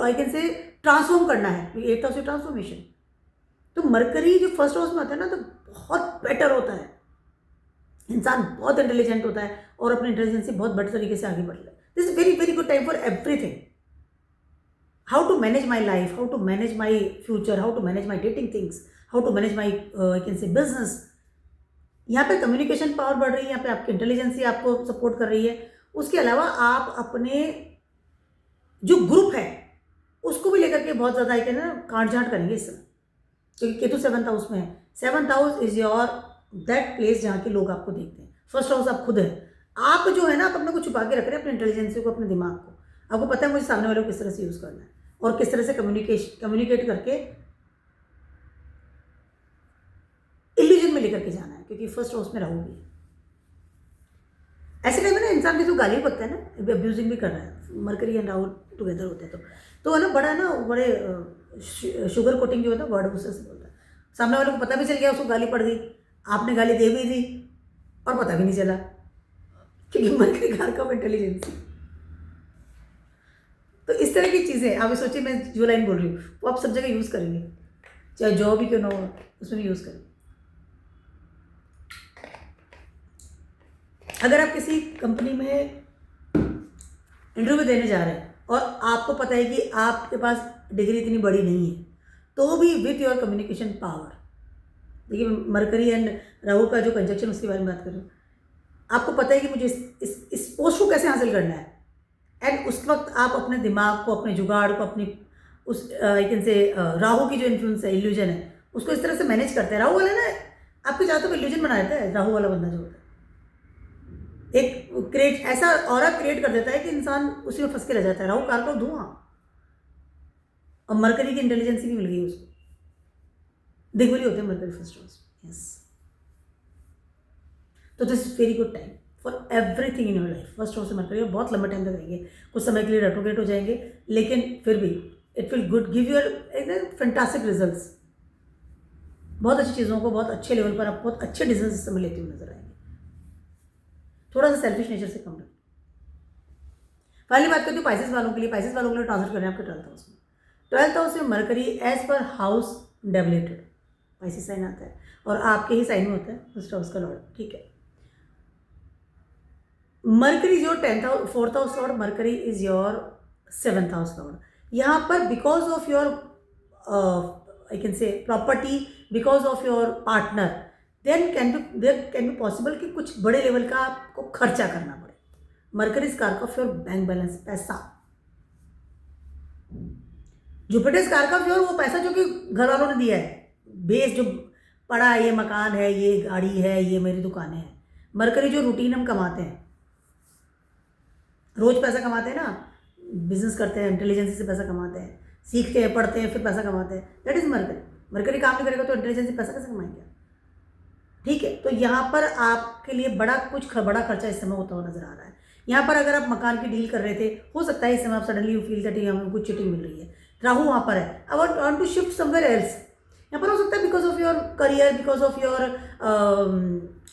आई कैन से ट्रांसफॉर्म करना है, 8th हाउस से ट्रांसफॉर्मेशन। तो मरकरी जो फर्स्ट हाउस में होता है ना, तो बहुत बेटर होता है, इंसान बहुत इंटेलिजेंट होता है और अपनी इंटेलिजेंस से बहुत बेटर तरीके से आगे बढ़ता है। This is very very good time for everything, how to manage my life, how to manage my future, how to manage my dating things, how to manage my I can say business. यहाँ पे communication power बढ़ रही है, यहाँ पे आपकी intelligence आपको support कर रही है। उसके अलावा आप अपने जो ग्रुप है उसको भी लेकर के बहुत ज़्यादा ना काट झाँट करेंगे इस समय, क्योंकि केतु 7th हाउस में है। 7th house is your that place जहाँ के लोग आपको देखते हैं। फर्स्ट हाउस आप खुद है, आप जो है ना, आप अपने को छुपा के रख रहे हैं, अपने इंटेलिजेंसी को, अपने दिमाग को। आपको पता है मुझे सामने वाले को किस तरह से यूज़ करना है और किस तरह से कम्युनिकेट करके इल्यूजन में लेकर के जाना है, क्योंकि फर्स्ट हाउस में राहु भी है। ऐसे टाइम में ना इंसान की जो गाली पकता है ना, अब्यूजिंग भी कर रहा है, मरकरी एंड राहु टुगेदर होते हैं तो है ना, बड़ा ना, बड़े शुगर कोटिंग जो होता है वर्ड उससे बोलता है। सामने वाले को पता भी चल गया, उसको गाली पड़ गई, आपने गाली दे भी दी और पता भी नहीं चला, क्योंकि मरकरी घर का इंटेलिजेंस। तो इस तरह की चीज़ें आप सोचिए, मैं जो लाइन बोल रही हूँ वो आप सब जगह यूज़ करेंगे, चाहे जॉब ही क्यों ना हो उसमें भी यूज़ करें। अगर आप किसी कंपनी में इंटरव्यू देने जा रहे हैं और आपको पता है कि आपके पास डिग्री इतनी बड़ी नहीं है, तो भी विथ योर कम्युनिकेशन पावर, देखिए मरकरी एंड राहु का जो कंजक्शन उसके बारे में बात कर रही हूँ, आपको पता है कि मुझे इस पोस्ट को कैसे हासिल करना है, एंड उस वक्त आप अपने दिमाग को, अपने जुगाड़ को, अपनी उस आई कैन से राहु की जो इन्फ्लुएंस है, इल्यूजन है, उसको इस तरह से मैनेज करते हैं। राहु वाला ना आपके चाहते हो इल्यूजन बना देता है, राहु वाला बंदा जो होता है एक ऐसा ऑरा क्रिएट कर देता है कि इंसान उसी में फंस के रह जाता है। राहु कार का धुआं, और मरकरी की इंटेलिजेंसी भी मिल गई उसको, दिग्बली होते हैं मरकरी फर्स्ट हाउस। यस, तो this is very good time for everything in your life. First house से मरकरी बहुत लंबा टाइम तक रहेंगे, कुछ समय के लिए रेट्रोग्रेड हो जाएंगे, लेकिन फिर भी it will good give your fantastic results. बहुत अच्छी चीज़ों को बहुत अच्छे लेवल पर आप बहुत अच्छे डिसीजन इस समय लेते हुए नजर आएंगे। थोड़ा सा सेल्फिश नेचर से कम रखें। फाइनली बात करती हूँ पाइसेस वालों के लिए। पाइसेस वालों के लिए ट्रांसफर करें आपके 12th हाउस में। 12th हाउस में Mercury as per house debilitated Pisces sign आता है और आपके ही साइन में होता है फर्स्ट हाउस का लॉर्ड, ठीक है। Mercury is your 10th house, 4th house Lord, mercury is your 7th house Lord. यहाँ पर because of your I can से property, because of your partner, there can be possible कि कुछ बड़े level का आपको खर्चा करना पड़े। मरकरी इज कारक ऑफ योर बैंक बैलेंस, पैसा। जुपिटर इज कारक ऑफ योर वो पैसा जो कि घर वालों ने दिया है, बेस जो पड़ा है, ये मकान है, ये गाड़ी है, ये मेरी दुकानें हैं। मरकरी जो रूटीन हम कमाते हैं, रोज पैसा कमाते हैं ना, बिजनेस करते हैं, इंटेलिजेंसी से पैसा कमाते हैं, सीखते हैं, पढ़ते हैं, फिर पैसा कमाते हैं, दैट इज मरकरी। मरकरी काम नहीं करेगा तो इंटेलिजेंस से पैसा कैसे कमाएंगे, ठीक है। तो यहाँ पर आपके लिए बड़ा खर्चा इस समय होता हुआ नजर आ रहा है। यहाँ पर अगर आप मकान की डील कर रहे थे, हो सकता है इस समय आप सडनली यू फील दैट यहाँ कुछ चिटिंग मिल रही है। राहु वहाँ पर है, I want to shift somewhere else. यहाँ पर हो सकता है because of your career, because of your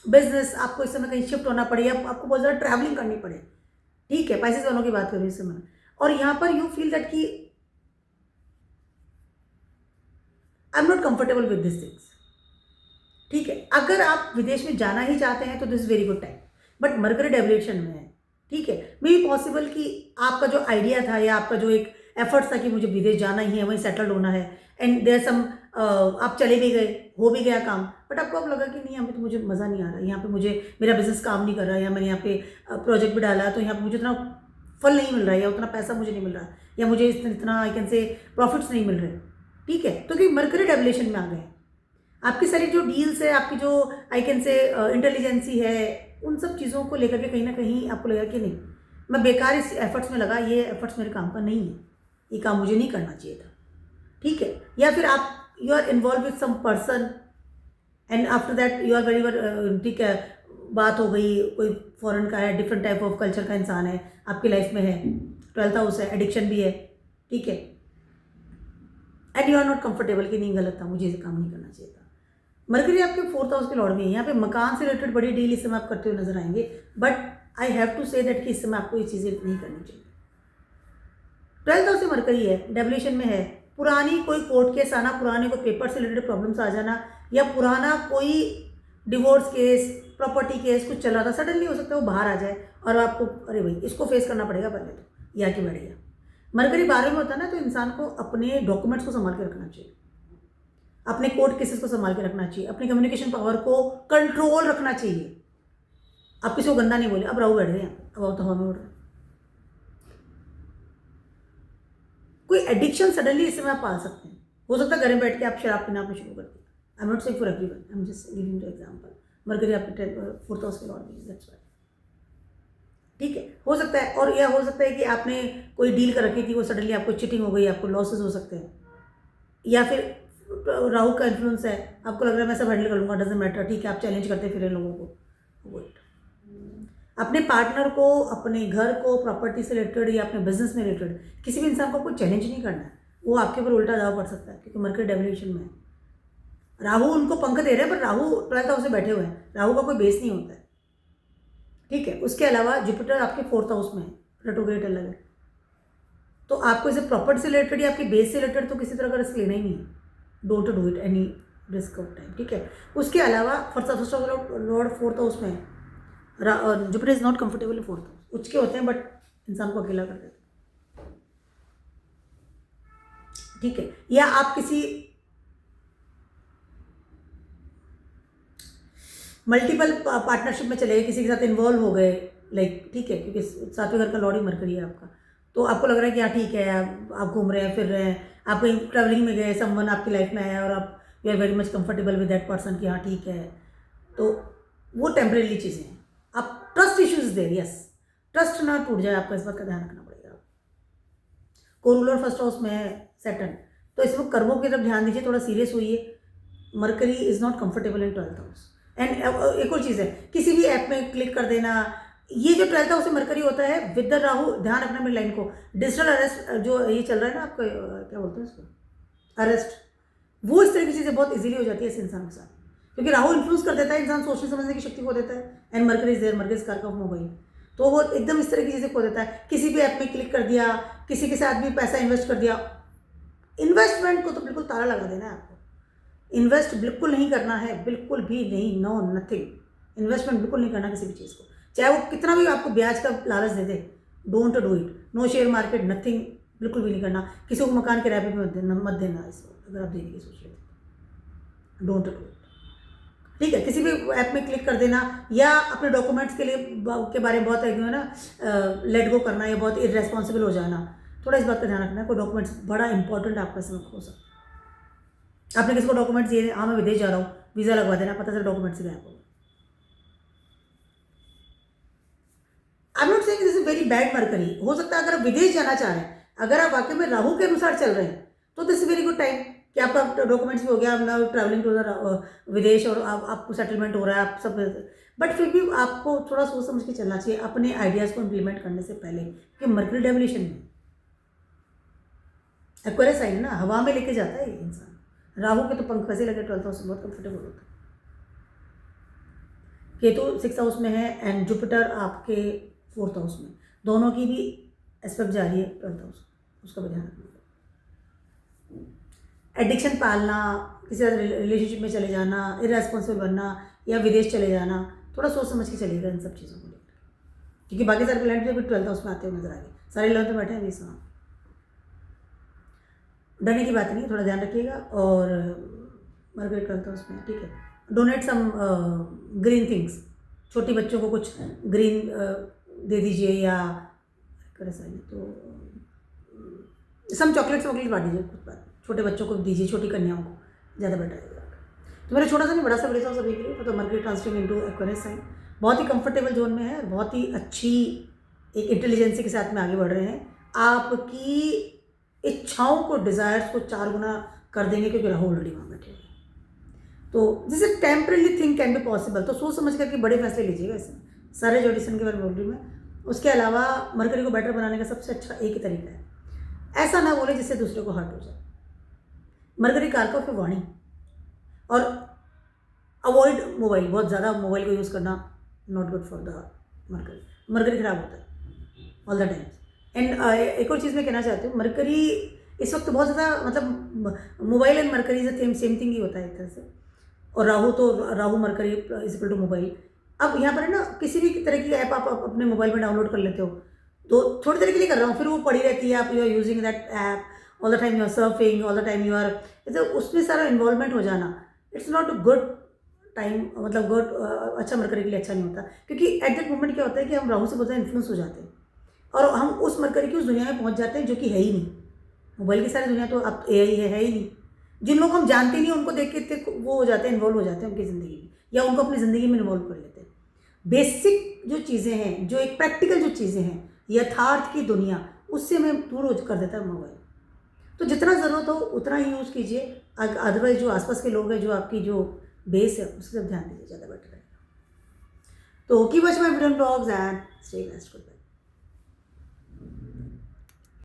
business, आपको इस समय कहीं शिफ्ट होना पड़े या आपको बहुत ज़्यादा ट्रैवलिंग करनी पड़े, ठीक है। पाइसेस वालों की बात कर रही हूँ इस समय। और यहाँ पर यू फील दैट कि I am not comfortable with this things, ठीक है। अगर आप विदेश में जाना ही चाहते हैं तो this very good time, but Mercury debilitation में है, ठीक है। मे बी पॉसिबल कि आपका जो आइडिया था या आपका जो एक एफर्ट्स था कि मुझे विदेश जाना ही है, वहीं सेटल्ड होना है, एंड देयर सम आप चले भी गए, हो भी गया काम, बट आपको अब लगा कि नहीं, यहाँ पे तो मुझे मज़ा नहीं आ रहा, यहाँ पे मुझे मेरा बिजनेस काम नहीं कर रहा, या मैंने यहाँ पे प्रोजेक्ट भी डाला तो यहाँ पे मुझे इतना फल नहीं मिल रहा है, या उतना पैसा मुझे नहीं मिल रहा, या मुझे इतना आई कैन से प्रॉफिट्स नहीं मिल रहे, ठीक है। तो कि मरकरी डेवलेशन में आ गए, आपकी सारी जो डील्स है, आपकी जो आई कैन से इंटेलिजेंसी है, उन सब चीज़ों को लेकर के कहीं ना कहीं आपको लगा कि नहीं, मैं बेकार इस एफर्ट्स में लगा, ये एफर्ट्स मेरे काम का नहीं है, ये काम मुझे नहीं करना चाहिए था, ठीक है। या फिर आप you are involve with some person and after that you are very, ठीक है, बात हो गई, कोई फॉरेन का है, डिफरेंट टाइप ऑफ कल्चर का इंसान है आपकी लाइफ में है, 12th हाउस है, एडिक्शन भी है, ठीक है, and you are not comfortable कि नहीं, गलत था, मुझे ये काम नहीं करना चाहिए था। मरकरी आपके 4th हाउस के लॉर्ड भी है। यहाँ पे मकान से रिलेटेड बड़ी डील इस समय आप करते हुए नजर आएंगे, but I have to say that कि इस समय आपको ये चीज़ें नहीं करनी चाहिए। 12th हाउस से मरकरी है, डेवलेशन में है, पुरानी कोई कोर्ट केस आना, पुराने कोई पेपर से रिलेटेड प्रॉब्लम्स आ जाना, या पुराना कोई डिवोर्स केस, प्रॉपर्टी केस कुछ चल रहा था, सडनली हो सकता है वो बाहर आ जाए और आपको अरे भाई इसको फेस करना पड़ेगा पहले तो, या कि बैठ गया। मरकरी 12 में होता है ना, तो इंसान को अपने डॉक्यूमेंट्स को संभाल के रखना चाहिए, अपने कोर्ट केसेस को संभाल के रखना चाहिए, अपनी कम्युनिकेशन पावर को कंट्रोल रखना चाहिए। आप किसी को गंदा नहीं बोले, अब राहु बैठ गए, अब तो हवा में उड़ रहा है। कोई एडिक्शन सडनली इस समय आप पाल सकते हैं, हो सकता है घर में बैठ के आप शराब पीना आपने शुरू कर दिया। I am not saying for everyone, I am just giving the example. Mercury आपके 4th हाउस के लॉर्ड भी है, दैट्स व्हाई, ठीक है। हो सकता है, और यह हो सकता है कि आपने कोई डील कर रखी थी, वो सडनली आपको चिटिंग हो गई, आपको लॉसेस हो सकते हैं, या फिर राहु का इन्फ्लुएंस है, आपको लग रहा है मैं सब हैंडल कर लूँगा, डजंट मैटर, ठीक है, आप चैलेंज करते फिर लोगों को। वेट, अपने पार्टनर को, अपने घर को, प्रॉपर्टी से रिलेटेड या अपने बिजनेस में रिलेटेड किसी भी इंसान को कोई चैलेंज नहीं करना है, वो आपके ऊपर उल्टा दाव पड़ सकता है, क्योंकि मरकरी डेवलेशन में है। राहु उनको पंख दे रहे हैं, पर राहु 12th हाउस से बैठे हुए हैं, राहु का कोई बेस नहीं होता है, ठीक है। उसके अलावा जुपिटर आपके 4th हाउस में है, रेट्रोग्रेड अलग है, तो आपको इसे प्रॉपर्टी से रिलेटेड या आपके बेस से रिलेटेड तो किसी तरह का रिस्क लेना ही नहीं है, don't do it any risk of time, ठीक है। उसके अलावा फर्स्ट लॉर्ड 4th हाउस में है, Jupiter is not comfortable in 4th house, उचके होते हैं बट इंसान को अकेला कर देते हैं, ठीक है। या आप किसी मल्टीपल पार्टनरशिप में चले गए, किसी के साथ इन्वॉल्व हो गए, लाइक, ठीक है, क्योंकि 7वें घर का लॉर्ड ही मरकरी है आपका, तो आपको लग रहा है कि हाँ ठीक है, आप घूम रहे हैं, फिर रहे हैं, आप कहीं ट्रैवलिंग में गए, समवन आपकी लाइफ में आया और आप you are very much comfortable with that person कि हाँ ठीक है, तो वो टेम्परेरी चीज़ें हैं। आप ट्रस्ट इश्यूज देर, यस, ट्रस्ट ना टूट जाए, आपको इस बात का ध्यान रखना पड़ेगा। कोरूलर 1st हाउस में है सैटर्न, तो इसमें कर्मों की तरफ ध्यान दीजिए, थोड़ा सीरियस होइए। Mercury is not comfortable in 12th house. And एक और चीज़ है, किसी भी ऐप में क्लिक कर देना, ये जो 12th हाउस से मरकरी होता है विद द राहु, ध्यान रखना मेरी लाइन को, डिजिटल अरेस्ट जो ये चल रहा है ना आपका, क्या बोलते हैं इसको, अरेस्ट, वो इस तरह की चीज़ें बहुत इजीली हो जाती है इस इंसान के साथ, क्योंकि राहु इन्फ्लुएंस कर देता है, इंसान सोचने समझने की शक्ति खो देता है, and Mercury is there, Mercury is कारक ऑफ मोबाइल, तो वो एकदम इस तरह की चीज़ें खो देता है। किसी भी ऐप में क्लिक कर दिया, किसी के साथ भी पैसा इन्वेस्ट कर दिया, इन्वेस्टमेंट को तो बिल्कुल ताला लगा देना है आपको, इन्वेस्ट बिल्कुल नहीं करना है, बिल्कुल भी नहीं, नो नथिंग, इन्वेस्टमेंट बिल्कुल नहीं करना किसी भी चीज़ को, चाहे वो कितना भी आपको ब्याज का लालच दे दे, don't do it, no share market, nothing, बिल्कुल भी नहीं करना। किसी को मकान किराए पे मत देना इसको, अगर आप देने की सोच रहे थे, डोंट डू इट, ठीक है। किसी भी ऐप में क्लिक कर देना, या अपने डॉक्यूमेंट्स के बारे में बहुत है ना, लेट गो करना, या बहुत इरेस्पॉन्सिबल हो जाना, थोड़ा इस बात का ध्यान रखना है। कोई डॉक्यूमेंट्स बड़ा इंपॉर्टेंट आपका इसमें हो सकता है, आपने किसी को डॉक्यूमेंट्स दिए, हाँ मैं विदेश जा रहा हूँ, वीज़ा लगवा देना, पता चला डॉक्यूमेंट्स गायब हो। I am not saying this is very bad mercury, हो सकता है अगर आप विदेश जाना चाह रहे हैं, अगर आप वाकई में राहु के अनुसार चल रहे हैं, तो this is very good time कि आपका डॉक्यूमेंट्स भी हो गया, आप ट्रैवलिंग टू द विदेश, और आपको सेटलमेंट हो रहा है, आप सब, बट फिर भी आपको थोड़ा सोच समझ के चलना चाहिए अपने आइडियाज़ को इम्प्लीमेंट करने से पहले, कि मरकरी डेवल्यूशन में एक्वेरियस साइन है ना, हवा में लेके जाता है ये इंसान, राहु के तो पंख वैसे लगे 12th हाउस में, बहुत कंफर्टेबल होता है। केतु 6th हाउस में है, एंड जुपिटर आपके 4th हाउस में, दोनों की भी एस्पेक्ट जारी है 12th हाउस, उसका भी ध्यान रखना। एडिक्शन पालना, किसी रिलेशनशिप में चले जाना, इरेस्पॉन्सिबल बनना, या विदेश चले जाना, थोड़ा सोच समझ के चलिएगा इन सब चीज़ों को लेकर, क्योंकि बाकी सारे प्लैनेट भी अभी 12th हाउस में आते हुए नजर आ गए, सारे 11th में बैठे हैं 20 में। डरने की बात नहीं है, थोड़ा ध्यान रखिएगा, और मरकरी 12th हाउस में, ठीक है। डोनेट सम ग्रीन थिंग्स, छोटी बच्चों को कुछ ग्रीन दे दीजिए, या तो सम चॉकलेट्स वॉकलेट बांट दीजिए, कुछ बात छोटे बच्चों को दीजिए, छोटी कन्याओं को, ज़्यादा बेटर है। तो मेरा छोटा सा नहीं बड़ा सा बड़े सभी के लिए, तो Mercury transferring into Aquarius sign, बहुत ही कंफर्टेबल जोन में है, बहुत ही अच्छी एक इंटेलिजेंसी के साथ में आगे बढ़ रहे हैं, आपकी इच्छाओं को, डिज़ायर्स को 4 गुना कर देंगे, क्योंकि राहु ऑलरेडी वहाँ बैठे हैं। तो जिस temporarily thing can be possible, तो सोच समझ करके बड़े फैसले लीजिएगा इसमें, सारे जो डिसीजन के बारे में बोल रही हूँ मैं। उसके अलावा मरकरी को बेटर बनाने का सबसे अच्छा एक ही तरीका है, ऐसा ना बोले जिससे दूसरे को हर्ट हो जाए। मरकरी कारक ऑफ वाणी, और अवॉइड मोबाइल, बहुत ज़्यादा मोबाइल को यूज़ करना not good for the mercury, mercury खराब होता है ऑल द टाइम्स। एंड एक और चीज़ मैं कहना चाहती हूँ, मरकरी इस वक्त बहुत ज़्यादा, मतलब mobile and Mercury same thing ही होता है एक तरह से, और Rahu Mercury is equal to mobile. अब यहाँ पर है ना, किसी भी तरह की ऐप आप अपने मोबाइल में डाउनलोड कर लेते हो, तो थोड़ी देर के लिए कर रहा हूँ, फिर वो पड़ी रहती है, आप you are using that app all the time, you are surfing all the time, you are, उसमें सारा इन्वॉल्वमेंट हो जाना, इट्स नॉट गुड टाइम, मतलब गुड अच्छा मरकरी के लिए अच्छा नहीं होता, क्योंकि एट दैट मोमेंट क्या होता है कि हम राहु से बहुत ज़्यादा इन्फ्लुएंस हो जाते हैं, और हम उस मरकरी की उस दुनिया में पहुँच जाते हैं जो कि है ही नहीं। मोबाइल की सारी दुनिया तो अब AI है ही नहीं, जिन लोग हम जानते नहीं उनको देख के वो हो जाते हैं, इन्वॉल्व हो जाते हैं उनकी ज़िंदगी में, या उनको अपनी ज़िंदगी में इन्वॉल्व कर लेते हैं। बेसिक जो चीज़ें हैं, जो एक प्रैक्टिकल जो चीज़ें हैं, यथार्थ की दुनिया, उससे हमें दूर हो कर देता है मोबाइल। तो जितना ज़रूरत हो उतना ही यूज़ कीजिए, अदरवाइज जो आसपास के लोग हैं, जो आपकी जो बेस है, उससे ध्यान दीजिए, ज़्यादा बेटर है। तो keep watching my video blogs and stay blessed.